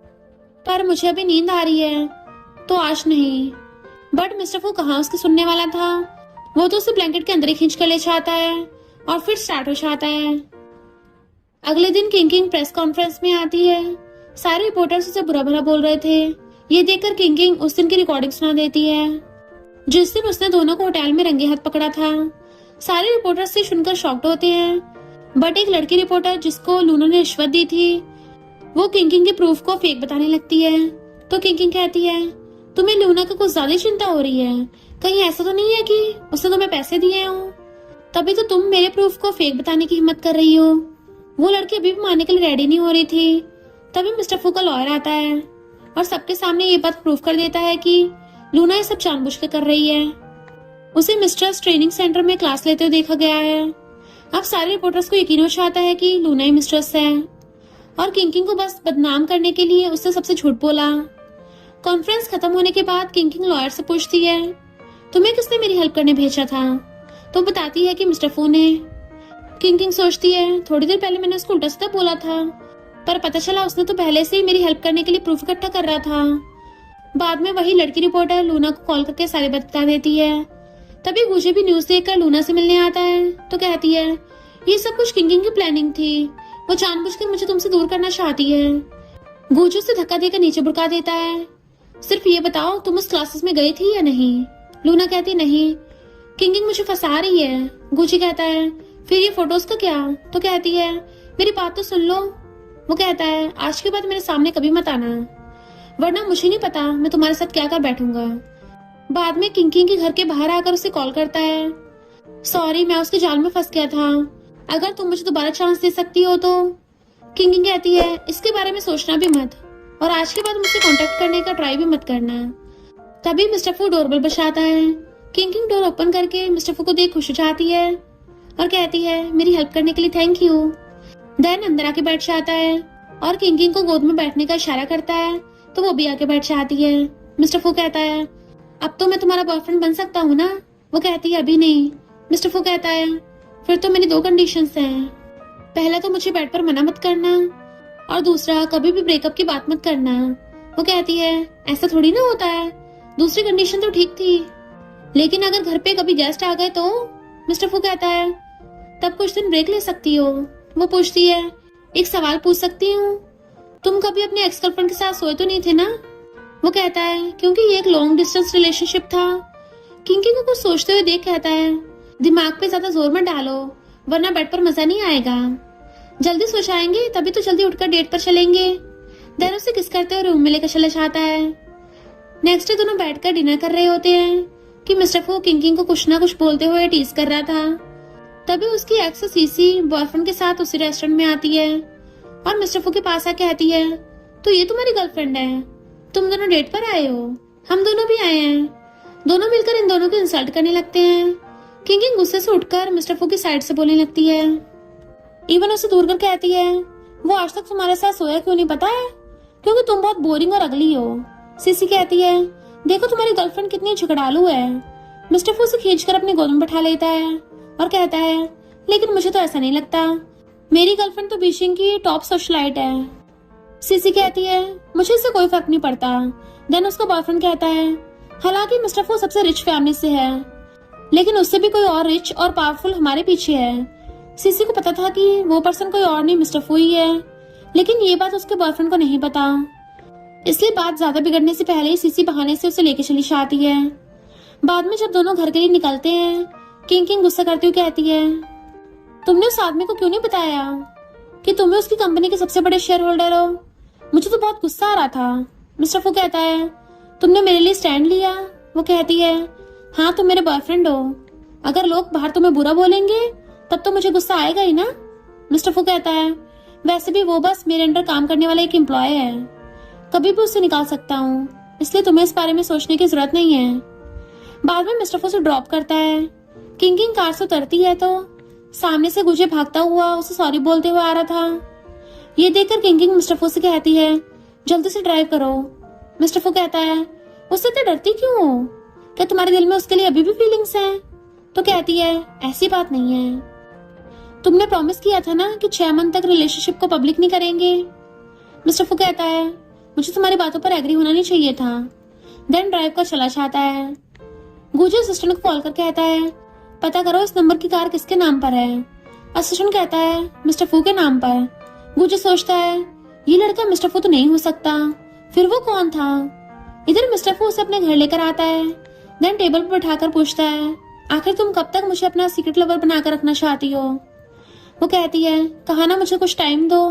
पर मुझे अभी नींद आ रही है तो आज नहीं। बट मिस्टर फू कहाँ उसके सुनने वाला था, वो तो उसे ब्लैंकेट के अंदर ही खींच कर ले जाता है और फिर स्टार्ट हो जाता है। अगले दिन किंग प्रेस कॉन्फ्रेंस में आती है। सारे रिपोर्टर्स उसे बुरा भला बोल रहे थे। ये देखकर किंग उस दिन की रिकॉर्डिंग सुना देती है जिस दिन उसने दोनों को होटल में रंगे हाथ पकड़ा था। सारे रिपोर्टर्स से सुनकर शॉक्ड होते हैं, बट एक लड़की रिपोर्टर जिसको लूना ने रिश्वत दी थी वो किंग के प्रूफ को फेक बताने लगती है। तो किंग कहती है तुम्हें लूना की कुछ ज्यादा चिंता हो रही है, कहीं ऐसा तो नहीं है कि उसने तुम्हें पैसे दिए हो, तभी तो तुम मेरे प्रूफ को फेक बताने की हिम्मत कर रही हो। वो लड़की अभी भी मानने के लिए रेडी नहीं हो रही थी। तभी मिस्टर फू का लॉयर आता है और सबके सामने ये बात प्रूफ कर देता है कि लूना ये सब जानबूझ कर कर रही है। उसे मिस्टर्स ट्रेनिंग सेंटर में क्लास लेते हुए देखा गया है। अब सारे रिपोर्टर्स को यकीन हो जाता है कि लूना ही मिस्ट्रेस है और किंग को बस बदनाम करने के लिए उससे सबसे झूठ बोला। कॉन्फ्रेंस खत्म होने के बाद किंग लॉयर से पूछती है तुम्हें किसने मेरी हेल्प करने भेजा था? तो बताती है कि मिस्टर फू ने। किंग सोचती है थोड़ी देर पहले मैंने उसको उल्टा सीधा बोला था, पर पता चला उसने तो पहले से ही मेरी हेल्प करने के लिए प्रूफ इकट्ठा कर रहा था। बाद में वही लड़की रिपोर्टर लूना को कॉल करके सारी बात बता देती है। तभी गुजे भी न्यूज देखकर लूना से मिलने आता है तो कहती है ये सब कुछ किंग की प्लानिंग थी, वो जानबूझकर मुझे तुमसे दूर करना चाहती है। गुजू से धक्का देकर नीचे बुड़का देता है। सिर्फ ये बताओ तुम उस क्लासेस में गई थी या नहीं? लूना कहती नहीं। किंग मुझे फंसा रही है। गुची कहता है फिर ये फोटोज का क्या? तो कहती है मेरी बात तो सुन लो। वो कहता है आज के बाद मेरे सामने कभी मत आना, वरना मुझे नहीं पता मैं तुम्हारे साथ क्या कर बैठूंगा। बाद में किंग के घर के बाहर आकर उसे कॉल करता है सॉरी मैं उसके जाल में फंस गया था, अगर तुम मुझे दोबारा चांस दे सकती हो तो। किंग कहती है इसके बारे में सोचना भी मत और आज के बाद मुझसे कांटेक्ट करने का ट्राई भी मत करना। तभी मिस्टर फू डोरबेल बजाता है। किंग डोर ओपन करके मिस्टर फू को देख खुश हो जाती है और कहती है मेरी हेल्प करने के लिए थैंक यू। देन अंदर आके बैठ जाता है और किंग को गोद में बैठने का इशारा करता है तो वो भी आके बैठ जाती है। मिस्टर फू कहता है अब तो मैं तुम्हारा बॉयफ्रेंड बन सकता हूँ ना? वो कहती है अभी नहीं। मिस्टर फू कहता है फिर तो मेरी दो कंडीशंस हैं, पहला तो मुझे बेड पर मना मत करना और दूसरा कभी भी ब्रेकअप की बात मत करना। वो कहती है ऐसा थोड़ी ना होता है, दूसरी कंडीशन तो ठीक थी, लेकिन अगर घर पे कभी गेस्ट आ गए तो? मिस्टर फू कहता है तब कुछ दिन ब्रेक ले सकती हो। वो पूछती है एक सवाल पूछ सकती हूँ, तुम कभी अपने एक्स गर्लफ्रेंड के साथ सोए तो नहीं थे ना? वो कहता है क्योंकि ये एक लॉन्ग डिस्टेंस रिलेशनशिप था। किंग को कुछ सोचते हुए देख कहता है दिमाग पे ज्यादा जोर मत डालो वरना बेड पर मजा नहीं आएगा, जल्दी सो जाएंगे तभी तो जल्दी उठकर डेट पर चलेंगे। देन उसे किस करते हुए रूम में लेकर चला जाता है। नेक्स्ट डे दोनों बैठकर डिनर कर रहे होते हैं कि मिस्टर फू किंग को कुछ ना कुछ बोलते हुए टीज कर रहा था। तभी उसकी एक्स सीसी बॉयफ्रेंड के साथ उसी रेस्टोरेंट में आती है और मिस्टर फू के पास आके कहती है तो ये तुम्हारी गर्लफ्रेंड है, तुम दोनों डेट पर आए हो? हम दोनों भी आए हैं। दोनों मिलकर इन दोनों को इंसल्ट करने लगते हैं। किंग गुस्से से उठकर मिस्टर फू की साइड से बोलने लगती है। इवन उसे दूर कर कहती है वो आज तक तुम्हारे साथ सोया क्यों नहीं पता है? क्योंकि तुम बहुत बोरिंग और अगली हो। सीसी कहती है देखो तुम्हारी गर्लफ्रेंड कितनी झगड़ालू है। मिस्टर फू उसे खींचकर अपनी गोद में बैठा लेता है और कहता है लेकिन मुझे तो ऐसा नहीं लगता, मेरी गर्लफ्रेंड तो बीजिंग की टॉप सोशलाइट है। सीसी कहती है मुझे इससे कोई फर्क नहीं पड़ता। देन उसका बॉयफ्रेंड कहता है हालांकि मिस्टर फू सबसे रिच फैमिली से है, लेकिन उससे भी कोई और रिच और पावरफुल हमारे पीछे है। सीसी को पता था कि वो पर्सन कोई और नहीं मिस्टर फू ही है, लेकिन ये बात उसके बॉयफ्रेंड को नहीं पता, इसलिए बात ज्यादा बिगड़ने से पहले ही सीसी बहाने से उसे लेके चली जाती है। बाद में जब दोनों घर के लिए निकलते हैं किंग गुस्सा करते हुए कहती है तुमने उस आदमी को क्यों नहीं बताया कि तुम्हें उसकी कंपनी के सबसे बड़े शेयर होल्डर हो? मुझे तो बहुत गुस्सा आ रहा था। मिस्टर फू कहता है, तुमने मेरे लिए स्टैंड लिया? वो कहती है, हाँ तुम मेरे बॉयफ्रेंड हो। अगर लोग बाहर तुम्हें बुरा बोलेंगे तब तो मुझे गुस्सा आएगा ही ना। मिस्टर फू कहता है, वैसे भी वो बस मेरे अंडर काम करने वाला एक एम्प्लॉय है, कभी भी उससे निकाल सकता हूँ, इसलिए तुम्हें इस बारे में सोचने की जरूरत नहीं है। बाद में मिस्टर फू उसे ड्रॉप करता है। किंग कार से उतरती है तो सामने से गुजे भागता हुआ उसे सॉरी बोलते हुए आ रहा था। ये देखकर किंग मिस्टर फू से कहती है, जल्दी से ड्राइव करो। मिस्टर फू कहता है, उससे इतना डरती क्यों हो? क्या तुम्हारे दिल में उसके लिए अभी भी फीलिंग्स हैं? तो कहती है, ऐसी बात नहीं है, तुमने प्रॉमिस किया था ना कि 6 मंथ तक रिलेशनशिप को पब्लिक नहीं करेंगे। मिस्टर फू कहता है, मुझे तुम्हारी बातों पर एग्री होना नहीं चाहिए था। देन ड्राइव कर चला जाता है। गुजे असिस्टेंट को कॉल कर कहता है, पता करो इस नंबर की कार किसके नाम पर है। असिस्टेंट कहता है, मिस्टर फू के नाम पर। गुजे सोचता है, ये लड़का मिस्टर फू तो नहीं हो सकता, फिर वो कौन था? इधर मिस्टर फू उसे अपने घर लेकर आता है। देन टेबल पर बैठाकर पूछता है, आखिर तुम कब तक मुझे अपना सीक्रेट लवर बनाकर रखना चाहती हो? वो कहती है, कहा ना मुझे कुछ टाइम दो,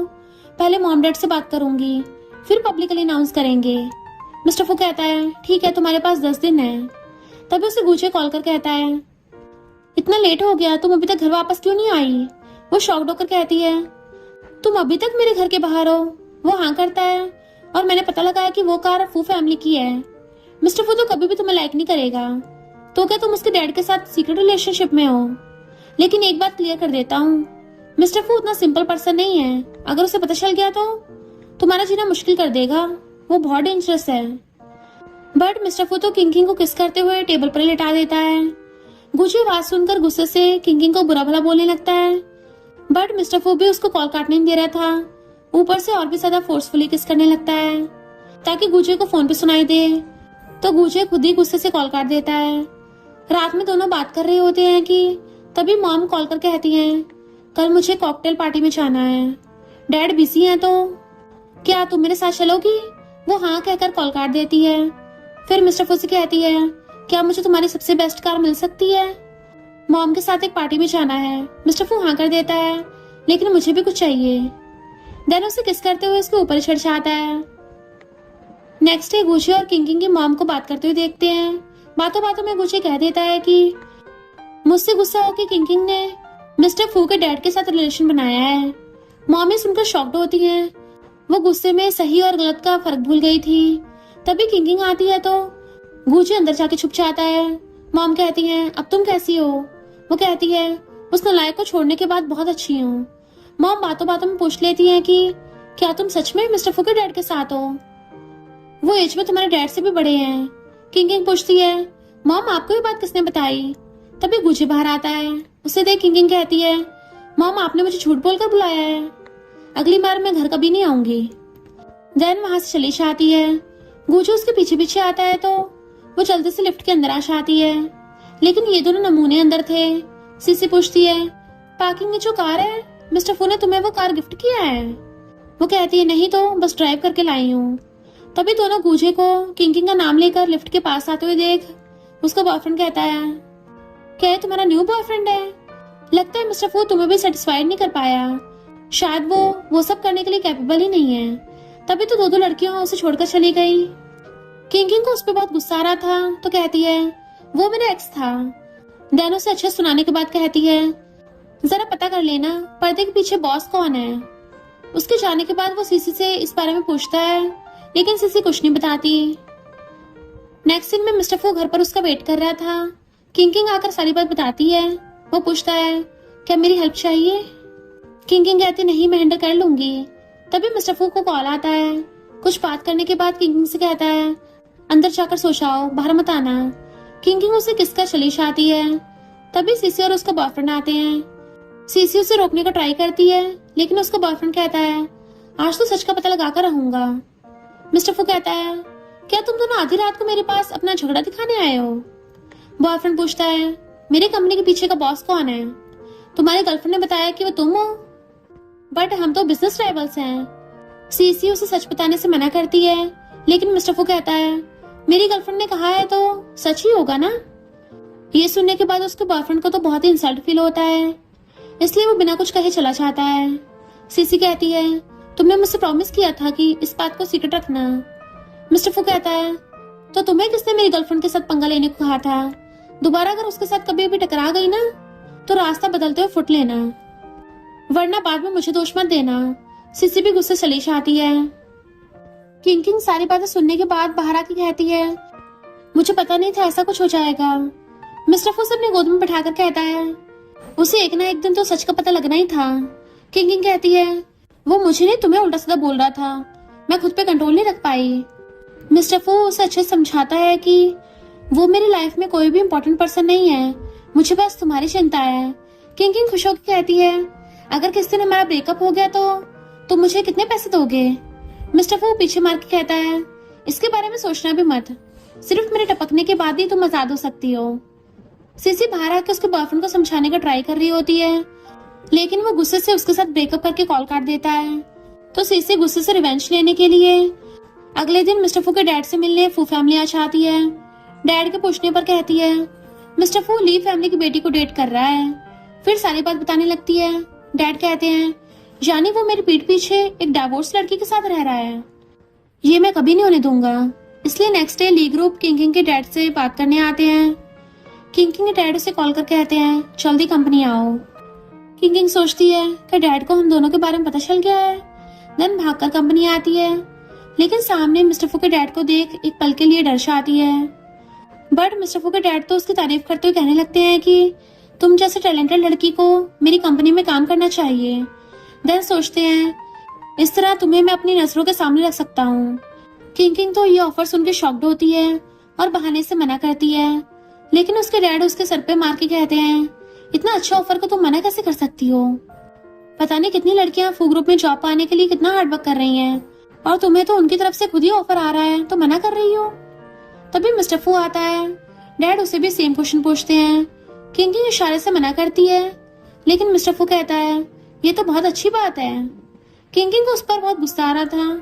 पहले मॉम डैड से बात करूंगी, फिर पब्लिकली अनाउंस करेंगे। मिस्टर फू कहता है, ठीक है, तुम्हारे पास 10 दिन है। तभी उसे गुजे कॉल कर कहता है, इतना लेट हो गया, तुम अभी तक घर वापस क्यों नहीं आई? वो शॉक्ड होकर कहती है, तुम अभी तक मेरे घर के बाहर हो? वो हाँ करता है और मैंने पता लगाया कि वो कार फू फैमिली की है। मिस्टर फू तो कभी भी तुम्हें लाइक नहीं करेगा, तो क्या तुम उसके डैड के साथ सीक्रेट रिलेशनशिप में हो? लेकिन एक बात क्लियर कर देता हूँ, मिस्टर फू उतना सिंपल पर्सन नहीं है, अगर उसे पता चल गया तो तुम्हारा जीना मुश्किल कर देगा, वो बहुत डेंजरस है। बट मिस्टर फू तो किंग को किस करते हुए टेबल पर लेटा देता है। गुजे आवाज सुनकर गुस्से से किंग को बुरा भला बोलने लगता है, बट मिस्टर फू भी उसको कॉल काटने नहीं दे रहा था, ऊपर से और भी ज्यादा फोर्सफुली किस करने लगता है ताकि गुजे को फोन पे सुनाई दे। तो गुजे खुद ही गुस्से से कॉल काट देता है। रात में दोनों बात कर रहे होते हैं कि तभी मॉम कॉल कर कहती हैं, कल मुझे कॉकटेल पार्टी में जाना है, डैड बिजी हैं, तो क्या तुम मेरे साथ चलोगी? वो हाँ कहकर कॉल काट देती है। फिर मिस्टर फू से कहती है, क्या मुझे तुम्हारी सबसे बेस्ट कार मिल सकती है? मॉम के साथ एक पार्टी में जाना है। मिस्टर फू हाँ कर देता है, लेकिन मुझे भी कुछ चाहिए। देन उसे किस करते हुए उसके ऊपर चढ़ जाता है। नेक्स्ट डे गुचे और किंग की मॉम को बात करते हुए देखते हैं। बातों बातों में गुचे कह देता है कि मुझसे गुस्सा होकर किंग ने मिस्टर फू के डैड के साथ रिलेशन बनाया है। मॉमी सुनकर शॉक्ड होती है, वो गुस्से में सही और गलत का फर्क भूल गई थी। तभी किंग आती है तो गुचे अंदर जाके छुप जाता है। मॉम कहती है, अब तुम कैसी हो? वो कहती है, उस नालायक को छोड़ने के बाद बहुत अच्छी हूँ। मॉम बातों बातों में पूछ लेती है कि क्या तुम सच में मिस्टर फू के डैड के साथ हो? वो एज में तुम्हारे डैड से भी बड़े हैं। किंग पूछती है, मॉम आपको ये बात किसने बताई? तभी गुजे बाहर आता है। उसे देख किंग कहती है, मॉम आपने मुझे झूठ बोलकर बुलाया है, अगली बार मैं घर कभी नहीं आऊंगी। देन वहां से चली जाती है। गुजे उसके पीछे पीछे आता है तो वो जल्दी से लिफ्ट के अंदर आ जाती है, लेकिन ये दोनों नमूने अंदर थे। सीसी पूछती है, पार्किंग में जो कार है, मिस्टर फू ने तुम्हें वो कार गिफ्ट किया है? वो कहती है, नहीं तो बस ड्राइव करके लाई हूँ। तभी दोनों गुजे को किंग का नाम लेकर लिफ्ट के पास आते हुए देख उसका बॉयफ्रेंड कहता है, क्या ये तुम्हारा न्यू बॉयफ्रेंड है? लगता है मिस्टर फू तुम्हें भी सेटिस्फाइड नहीं कर पाया, शायद वो सब करने के लिए कैपेबल ही नहीं है। तभी तो दो लड़कियां उसे छोड़कर चली गई। किंग को उस पर बहुत गुस्सा आ रहा था तो कहती है, वो मेरा एक्स था। दैन उसे अच्छे सुनाने के बाद कहती है, जरा पता कर लेना पर्दे के पीछे बॉस कौन है। उसके जाने के बाद वो सीसी से इस बारे में पूछता है, लेकिन सीसी कुछ नहीं बताती। नेक्स्ट सीन में मिस्टर फू घर पर उसका वेट कर रहा था। किंग आकर सारी बात बताती है। वो पूछता है, क्या मेरी हेल्प चाहिए? किंग कहती, नहीं मैं हैंडल कर लूंगी। तभी मिस्टर फू को कॉल आता है। कुछ बात करने के बाद किंग से कहता है, अंदर जाकर सो जाओ, बाहर मत आना। किंग उसे किसकर चली जाती है। तभी सीसी और उसका बॉयफ्रेंड आते हैं। सीसी उसे रोकने का ट्राई करती है, लेकिन उसका बॉयफ्रेंड कहता है, आज तो सच का पता लगाकर रहूंगा। मिस्टर फू कहता है, क्या तुम दोनों आधी रात को मेरे पास अपना झगड़ा दिखाने आए हो? बॉयफ्रेंड पूछता है, मेरी कंपनी के पीछे का बॉस कौन है? तुम्हारे गर्लफ्रेंड ने बताया कि वो तुम हो, बट हम तो बिजनेस राइवल्स हैं। सीसी उसे सच बताने से मना करती है, लेकिन मिस्टर फू कहता है, मेरी गर्लफ्रेंड ने कहा है तो सच ही होगा ना। ये सुनने के बाद उसके बॉयफ्रेंड को तो बहुत ही इंसल्ट फील होता है। इसलिए वो बिना कुछ कहे चला जाता है। सीसी कहती है, तुमने मुझसे प्रॉमिस किया था कि इस बात को सीक्रेट रखना। मिस्टर फू कहता है, तो तुम्हें किसने मेरी गर्लफ्रेंड के साथ पंगा लेने को कहा था? दोबारा अगर उसके साथ कभी भी टकरा गई ना तो रास्ता बदलते हुए फुट लेना, वरना बाद में मुझे दोष मत देना। सीसी भी गुस्से चली जाती है। किंग सारी बातें सुनने के बाद बाहर आके कहती है, मुझे पता नहीं था ऐसा कुछ हो जाएगा। मिस्टर फू से अपनी गोद में बैठाकर कहता है, उसे एक ना एक दिन तो सच का पता लगना ही था। किंग कहती है, वो मुझे नहीं तुम्हें उल्टा सीधा बोल रहा था, मैं खुद पे कंट्रोल नहीं रख पाई। मिस्टर फू उसे अच्छे से समझाता है कि वो मेरी लाइफ में कोई भी इम्पोर्टेंट पर्सन नहीं है, मुझे बस तुम्हारी चिंता है। किंग खुश होकर कहती है, अगर किस दिन हमारा ब्रेकअप हो गया तो मुझे कितने पैसे दोगे? मिस्टर फू पीछे मार के कहता है, इसके बारे में सोचना भी मत, सिर्फ मेरे टपकने के बाद ही तुम आजाद हो सकती हो। सीसी बाहर आके उसके बॉयफ्रेंड को समझाने का ट्राई कर रही होती है, लेकिन वो गुस्से से उसके साथ ब्रेकअप करके कॉल काट देता है। तो सीसी गुस्से से रिवेंज लेने के लिए अगले दिन मिस्टर फू के डैड से मिलने फू फैमिली आ जाती है। डैड के पूछने पर कहती है, मिस्टर फू ली फैमिली की बेटी को डेट कर रहा है। फिर सारी बात बताने लगती है। डैड कहते हैं, यानी वो मेरी पीठ पीछे एक डाइवोर्स लड़की के साथ रह रहा है, ये मैं कभी नहीं होने दूंगा। इसलिए नेक्स्ट डे ली ग्रुप किंग के डैड से बात करने आते हैं। किंग के डैड उसे कॉल कर कहते हैं, जल्दी कंपनी आओ। किंग सोचती है कि डैड को हम दोनों के बारे में पता चल गया है। देन भागकर कंपनी आती है, लेकिन सामने मिस्टर फू के डैड को देख एक पल के लिए डर जाती है। बट मिस्टर फू के डैड तो उसकी तारीफ करते हुए कहने लगते हैं कि तुम जैसे टैलेंटेड लड़की को मेरी कंपनी में काम करना चाहिए। देन सोचते हैं, इस तरह तुम्हें मैं अपनी नजरों के सामने रख सकता हूँ। किंग तो ये ऑफर सुन के शॉक्ड होती है और बहाने से मना करती है, लेकिन उसके डैड उसके सर पे मार के कहते हैं, इतना अच्छा ऑफर को तुम मना कैसे कर सकती हो? पता नहीं कितनी लड़कियां फू ग्रुप में जॉब पाने के लिए कितना हार्डवर्क कर रही हैं, और तुम्हें तो उनकी तरफ से खुद ही ऑफर आ रहा है तो मना कर रही हो। तभी मिस्टर फू आता है। डैड उसे भी सेम क्वेश्चन पूछते हैं। किंग इशारे से मना करती है, लेकिन मिस्टर फू कहता है, ये तो बहुत अच्छी बात है। किंग को उस पर बहुत गुस्सा आ रहा था।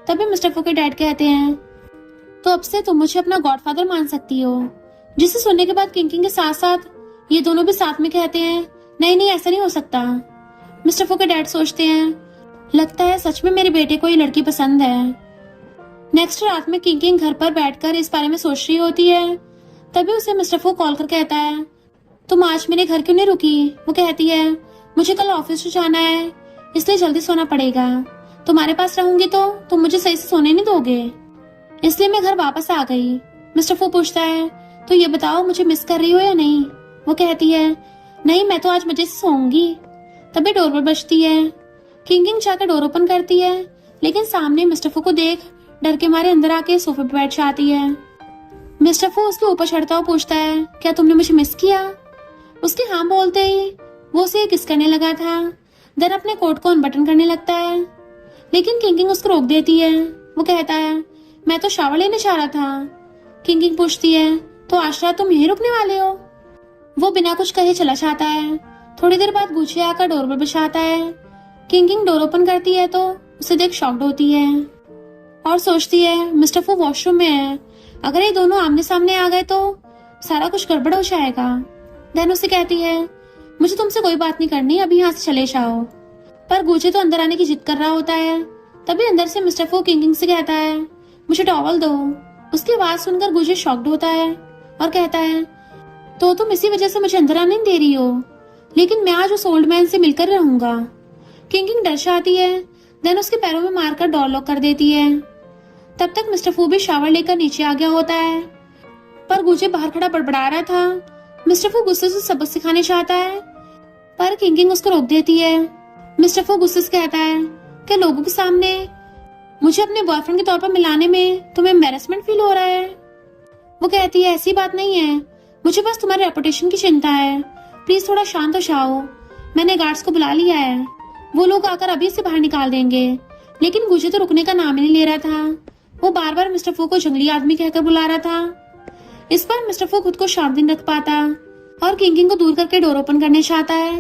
तभी मिस्टर फू के डैड कहते हैं, तो अब से तुम मुझे अपना गॉडफादर मान सकती हो। जिसे सुनने के बाद किंग के साथ साथ ये दोनों भी साथ में कहते हैं, नहीं नहीं ऐसा नहीं हो सकता। मिस्टर फू के डैड सोचते हैं, लगता है सच में मेरे बेटे को ये लड़की पसंद है। नेक्स्ट रात में किंग घर पर बैठकर इस बारे में सोच रही होती है। तभी उसे मिस्टर फू कॉल कर कहता है, तुम आज मेरे घर क्यों नहीं रुकी? वो कहती है, मुझे कल ऑफिस जाना है, इसलिए जल्दी सोना पड़ेगा। तुम्हारे पास रहूंगी तो तुम मुझे सही से सोने नहीं दोगे, इसलिए मैं घर वापस आ गई। मिस्टर फू पूछता है, तो ये बताओ मुझे मिस कर रही हो या नहीं? वो कहती है, नहीं मैं तो आज मजे से सोऊंगी। तभी डोरबेल बजती है। किंग जाकर डोर ओपन करती है, लेकिन सामने मिस्टर फू को देख डर के मारे अंदर आके सोफे पर बैठ जाती है। मिस्टर फू उसके ऊपर चढ़ता हुआ पूछता है, क्या तुमने मुझे मिस किया? उसके हाँ बोलते ही वो उसे किस करने लगा था। देन अपने कोट को अनबटन करने लगता है, लेकिन किंग उसको रोक देती है। वो कहता है, मैं तो शावर लेने जा रहा था। किंग पूछती है, तो आज रात तुम यहीं रुकने वाले हो? वो बिना कुछ कहे चला जाता है। थोड़ी देर बाद गुच्छे आकर डोरबेल बजाता है। किंग डोर ओपन करती है तो उसे देख शॉक्ड होती है और सोचती है, मिस्टर फू वॉशरूम में है, अगर ये दोनों आमने सामने आ गए तो सारा कुछ गड़बड़ हो जाएगा। देन उसे कहती है, मुझे तुमसे कोई बात नहीं करनी, अभी यहाँ से चले जाओ। पर गुच्छे तो अंदर आने की जिद कर रहा होता है। तभी अंदर से मिस्टर फू किंग से कहता है, मुझे टॉवल दो। उसकी आवाज सुनकर गुच्छे शॉक्ड होता है और कहता है, तो तुम इसी वजह से मुझे अंदर आने नहीं दे रही हो, लेकिन मैं आज उस ओल्ड मैन से मिलकर रहूंगा। किंग डर जाती है। देन उसके पैरों में मारकर डोर लॉक कर देती है। तब तक मिस्टर फू भी शावर लेकर नीचे आ गया होता है, पर गुच्छे बाहर खड़ा बड़बड़ा रहा था। मिस्टर फू गुस्से से सबक सिखाने चाहता है, पर किंग उसको रोक देती है। मिस्टर फू गुस्से से कहता है कि लोगों के सामने मुझे अपने बॉयफ्रेंड के तौर पर मिलाने में तुम्हें एम्बैरेसमेंट फील हो रहा है। वो कहती है, ऐसी बात नहीं है, मुझे बस तुम्हारे रेपुटेशन की चिंता है, प्लीज थोड़ा शांत हो जाओ। मैंने गार्ड्स को बुला लिया है, वो लोग आकर अभी से बाहर निकाल देंगे। लेकिन गुच्छे तो रुकने का नाम ही नहीं ले रहा था। वो बार बार मिस्टर फू को जंगली आदमी कहकर बुला रहा था। इस पर मिस्टर फू खुद को शांत नहीं रख पाता और किंग को दूर करके डोर ओपन करने चाहता है,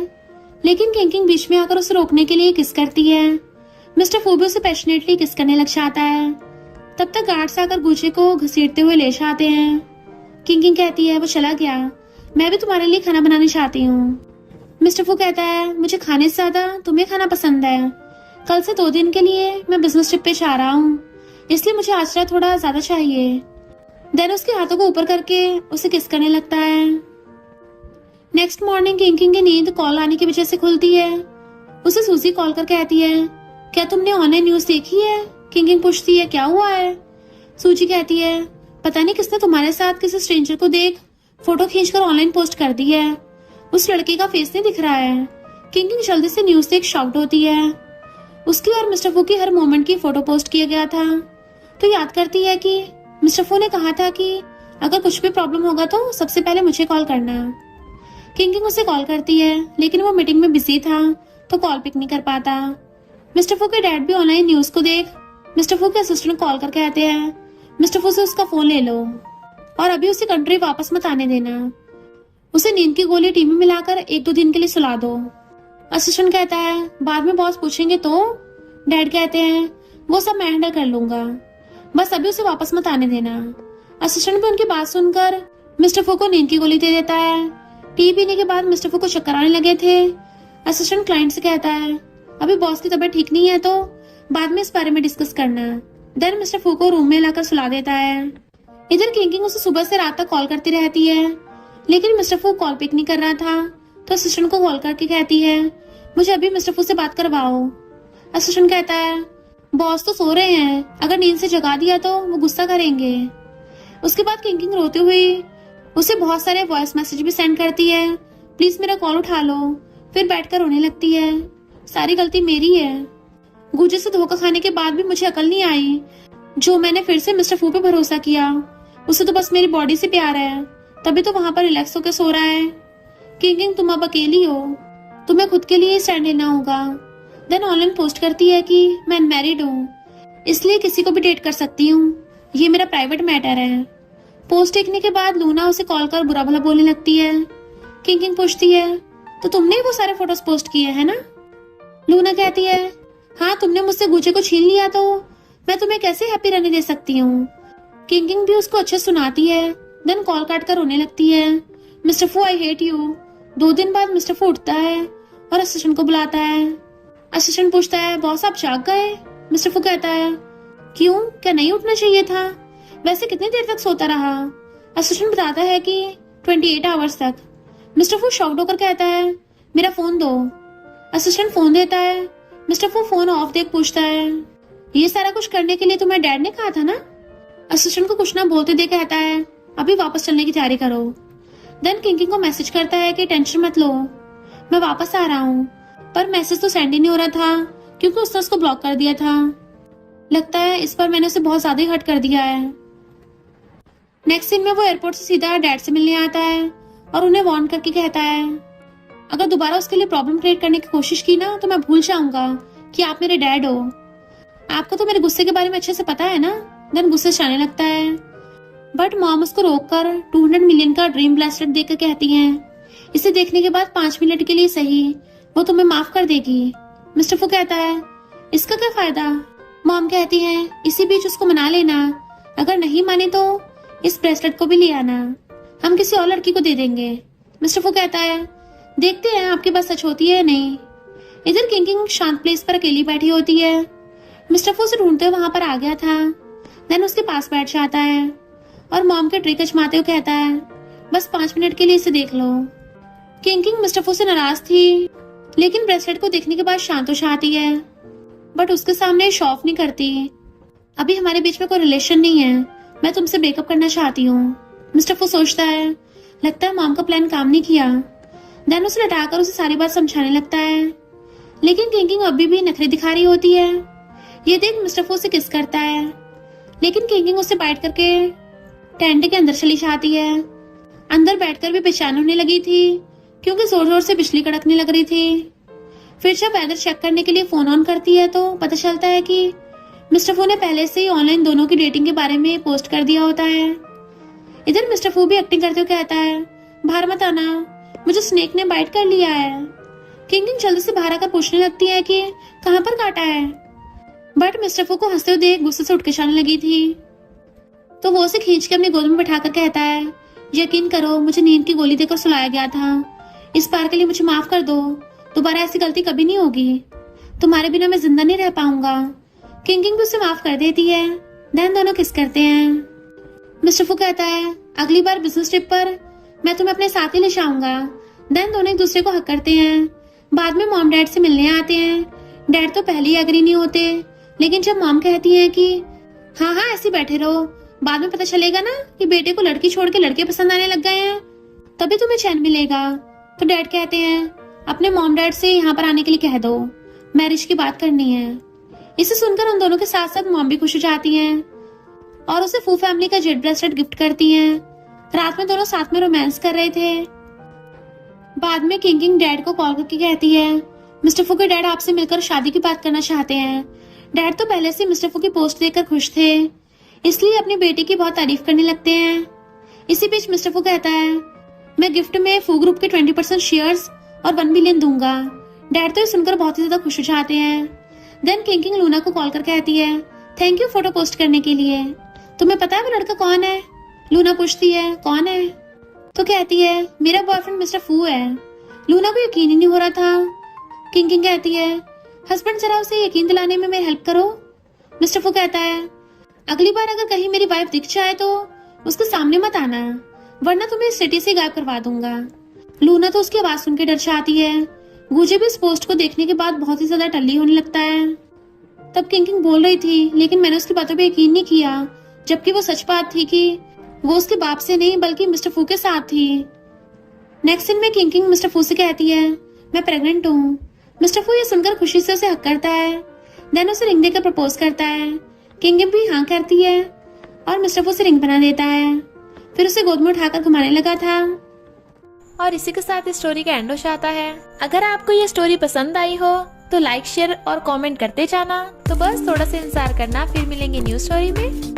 लेकिन किंग बीच में आकर उसे रोकने के लिए किस करती है। मिस्टर फू भी उसे पैशनेटली किस करने लग जाता है। तब तक गार्ड्स आकर गुच्छे को घसीटते हुए ले जाते हैं। किंग कहती है, वो चला गया, मैं भी तुम्हारे लिए खाना बनाने चाहती हूँ। मिस्टर फू कहता है, मुझे खाने से ज्यादा तुम्हें खाना पसंद है। कल से 2 दिन के लिए मैं बिजनेस ट्रिप पे जा रहा हूँ, इसलिए मुझे आज रात थोड़ा ज्यादा चाहिए। देन उसके हाथों को ऊपर करके उसे किस करने लगता है। नेक्स्ट मॉर्निंग किंग की नींद कॉल आने की वजह से खुलती है। उसे सूजी कॉल कर कहती है, क्या तुमने ऑनलाइन न्यूज देखी है? किंग पूछती है, क्या हुआ है? सूजी कहती है, पता नहीं किसने तुम्हारे साथ किसी स्ट्रेंजर को देख फोटो खींचकर ऑनलाइन पोस्ट कर दी है। उस लड़के का फेस नहीं दिख रहा है। किंग जल्दी से न्यूज देख शॉक्ड होती है। उसकी और मिस्टर फू की हर मोमेंट की फोटो पोस्ट किया गया था, तो याद करती है कि मिस्टर फू ने कहा था कि अगर कुछ भी प्रॉब्लम होगा तो सबसे पहले मुझे कॉल करना। किंग उसे कॉल करती है, लेकिन वो मीटिंग में बिजी था तो कॉल पिक नहीं कर पाता। मिस्टर फू के डैड भी ऑनलाइन न्यूज को देख मिस्टर फू के असिस्टेंट कॉल कर कहते हैं, मिस्टर फू से उसका फोन ले लो और अभी उसे कंट्री वापस मत आने देना। उसे नींद की गोली टी में मिलाकर 1-2 दिन के लिए सुला दो। असिस्टेंट कहता है, बाद में बॉस पूछेंगे तो? डैड कहते हैं, वो सब मैं हैंडल कर लूंगा, बस अभी उसे वापस मत आने देना। असिस्टेंट भी उनकी बात सुनकर मिस्टर फू को नींद की गोली दे देता है। टी पीने के बाद मिस्टर फू को चक्कर आने लगे थे। असिस्टेंट क्लाइंट से कहता है, अभी बॉस की तबीयत ठीक नहीं है तो बाद में इस बारे में डिस्कस करना। देन मिस्टर फू को रूम में लाकर सुला देता है। इधर किंग उसे सुबह से रात तक कॉल करती रहती है, लेकिन मिस्टर फू कॉल पिक नहीं कर रहा था, तो असिस्टेंट को कॉल करके कहती है, मुझे अभी मिस्टर फू से बात करवाओ। असिस्टेंट कहता है, बॉस तो सो रहे हैं, अगर नींद से जगा दिया तो वो गुस्सा करेंगे। उसके बाद किंग रोते हुए उसे बहुत सारे वॉइस मैसेज भी सेंड करती है, प्लीज मेरा कॉल उठा लो। फिर बैठकर रोने लगती है, सारी गलती मेरी है। गुजे से धोखा खाने के बाद भी मुझे अकल नहीं आई, जो मैंने फिर से मिस्टर फू पे भरोसा किया। उसे तो बस मेरी बॉडी से प्यार है, तभी तो वहां पर रिलैक्स होकर सो रहा है। किंग तुम अब अकेली हो, तुम्हें खुद के लिए स्टैंड लेना होगा। देन ऑनलाइन पोस्ट करती है कि मैं अनमैरिड हूँ, इसलिए किसी को भी डेट कर सकती हूँ, ये मेरा प्राइवेट मैटर है। पोस्ट देखने के बाद लूना उसे कॉल कर बुरा भला बोलने लगती है। किंग पूछती है, तो तुमने वो सारे फोटोज पोस्ट किए हैं ना? लूना कहती है, हाँ, तुमने मुझसे गुचे को छीन लिया तो मैं तुम्हें कैसे हैप्पी रहने दे सकती हूँ। किंग भी उसको अच्छे सुनाती है। देन कॉल काट कर रोने लगती है। मिस्टर फू, आई हेट यू। 2 दिन बाद मिस्टर फू उठता है और असिस्टेंट को बुलाता है। असिस्टेंट पूछता है, बॉस आप जाग गए? मिस्टर फू कहता है, क्यों, क्या नहीं उठना चाहिए था? वैसे कितनी देर तक सोता रहा? असिस्टेंट बताता है कि 28 आवर्स तक। मिस्टर फू शॉक्ड होकर कहता है, मेरा फोन दो। असिस्टेंट फोन देता है। मिस्टर फू फोन ऑफ देख पूछता है, ये सारा कुछ करने के लिए तुम्हें डैड ने कहा था ना? असिस्टेंट को कुछ ना बोलते दे कहता है, अभी वापस चलने की तैयारी करो। देन किंग को मैसेज करता है कि टेंशन मत लो, मैं वापस आ रहा हूँ। पर मैसेज तो सेंड ही नहीं हो रहा था क्योंकि उसने उसको ब्लॉक कर दिया था। लगता है इस पर मैंने उसे बहुत ज्यादा ही हर्ट कर दिया है। नेक्स्ट सीन में वो एयरपोर्ट से सीधा डैड से मिलने आता है और उन्हें वार्न करके कहता है, अगर दोबारा उसके लिए प्रॉब्लम क्रिएट करने की कोशिश की ना तो मैं भूल जाऊंगा कि आप मेरे डैड हो। आपको तो मेरे गुस्से के बारे में अच्छे से पता है ना? देन गुस्से से आने लगता है, बट मॉम उसको रोककर 200 मिलियन का ड्रीम ब्रेसलेट देकर कहती हैं, इसे देखने के बाद 5 मिनट के लिए सही वो तुम्हें माफ कर देगी। मिस्टर फू कहता है, इसका क्या फायदा? मॉम कहती है, इसी बीच उसको मना लेना, अगर नहीं माने तो इस ब्रेसलेट को भी ले आना, हम किसी और लड़की को दे देंगे। मिस्टर फू कहता है, देखते हैं आपके पास सच होती है या नहीं। इधर किंग शांत प्लेस पर अकेली बैठी होती है। मिस्टर फू से ढूंढते हुए वहां पर आ गया था। देन उसके पास बैठ जाता है और मॉम के ट्रिक आजमाते हुए कहता है, बस 5 मिनट के लिए इसे देख लो। किंग मिस्टर फू से नाराज थी, लेकिन ब्रेसलेट को देखने के बाद शांत हो जाती है, बट उसके सामने शो ऑफ नहीं करती। अभी हमारे बीच में कोई रिलेशन नहीं है, मैं तुमसे ब्रेकअप करना चाहती हूँ। मिस्टर फू सोचता है, लगता है मॉम का प्लान काम नहीं किया। देन उसे लटाकर उसे सारी बात समझाने लगता है, लेकिन किंग अभी भी नखरे दिखा रही होती है। ये देख मिस्टर फू से किस करता है, लेकिन किंग उसे बाइट करके टेंट के अंदर चली जाती है। अंदर बैठकर भी बेचैन होने लगी थी क्योंकि जोर जोर से बिजली कड़कने लग रही थी। फिर जब वेदर चेक करने के लिए फोन ऑन करती है तो पता चलता है कि मिस्टर फू ने पहले से ही ऑनलाइन दोनों की डेटिंग के बारे में पोस्ट कर दिया होता है। इधर मिस्टर फू भी एक्टिंग करते हुए कहता है, बाहर मत आना, मुझे स्नेक ने बाइट कर लिया है। किंग जल्दी से बाहर आकर पूछने लगती है कि कहां पर काटा है, बट मिस्टर फू को हंसते हुए देख गुस्से से उठ के जाने लगी थी, तो वो उसे खींच के अपनी गोद में बैठाकर कहता है, यकीन करो मुझे नींद की गोली देकर सुलाया गया था, इस बार के लिए मुझे माफ कर दो, दोबारा ऐसी गलती कभी नहीं होगी। तुम्हारे बिना मैं जिंदा नहीं रह पाऊंगा। किंग भी उसे माफ कर देती है। देन दोनों किस करते हैं। मिस्टर फू कहता है, अगली बार बिजनेस ट्रिप पर मैं तुम्हें अपने साथ ही ले जाऊंगा। देन दोनों एक दूसरे को हक करते हैं। बाद में मॉम डैड से मिलने आते हैं। डैड तो पहले ही एग्री नहीं होते, लेकिन जब मॉम कहती है कि हाँ हाँ ऐसे बैठे रहो, बाद में पता चलेगा ना कि बेटे को लड़की छोड़ के लड़के पसंद आने लग गए हैं, तभी तुम्हें चैन मिलेगा। तो डैड कहते हैं, अपने मॉम डैड से यहाँ पर आने के लिए कह दो, मैरिज की बात करनी है। इसे सुनकर उन दोनों के साथ साथ मॉम भी खुश हो जाती हैं और उसे फू फैमिली का जेट ब्रेसलेट गिफ्ट करती हैं। रात में दोनों साथ में रोमांस कर रहे थे। बाद में किंग डैड को कॉल करके कहती है, मिस्टर फू के डैड आपसे मिलकर शादी की बात करना चाहते हैं। डैड तो पहले से मिस्टर फू की पोस्ट देखकर खुश थे, इसलिए अपनी बेटी की बहुत तारीफ करने लगते हैं। इसी बीच मिस्टर फू कहता है, मैं गिफ्ट में फू ग्रुप के 20% शेयर्स और 1 मिलियन दूंगा। डैड तो ये सुनकर बहुत ही ज्यादा खुश हो जाते हैं। देन किंग लूना को कॉल कर कहती है, थैंक यू फोटो पोस्ट करने के लिए। तुम्हें पता है वो लड़का कौन है? लूना पूछती है, कौन है? तो कहती है, मेरा बॉयफ्रेंड मिस्टर फू है। लूना को यकीन ही नहीं हो रहा था। किंग कहती है, हस्बैंड जरा उसे यकीन दिलाने में मेरी हेल्प करो। मिस्टर फू कहता है, अगली बार अगर कहीं मेरी वाइफ दिख जाए तो उसके सामने मत आना, वरना तुम्हें इस सिटी से गायब करवा दूंगा। लूना तो उसकी आवाज सुन के डर जाती है। गुजे भी इस पोस्ट को देखने के बाद बहुत ही ज्यादा टल्ली होने लगता है। तब किंग बोल रही थी, लेकिन मैंने उसकी बातों पे यकीन नहीं किया, जबकि वो सच बात थी कि वो उसके बाप से नहीं बल्कि मिस्टर फू के साथ थी। नेक्स्ट सीन में किंग मिस्टर फू से कहती है, मैं प्रेग्नेंट हूँ। मिस्टर फू ये सुनकर खुशी से उसे हक करता है। देन उसे रिंग देकर प्रपोज करता है। किंग भी हाँ करती है और मिस्टर फू से रिंग बना देता है। फिर उसे गोद में उठाकर घुमाने लगा था। और इसी के साथ इस स्टोरी का एंड हो जाता है। अगर आपको ये स्टोरी पसंद आई हो तो लाइक शेयर और कमेंट करते जाना। तो बस थोड़ा सा इंतजार करना, फिर मिलेंगे न्यू स्टोरी में।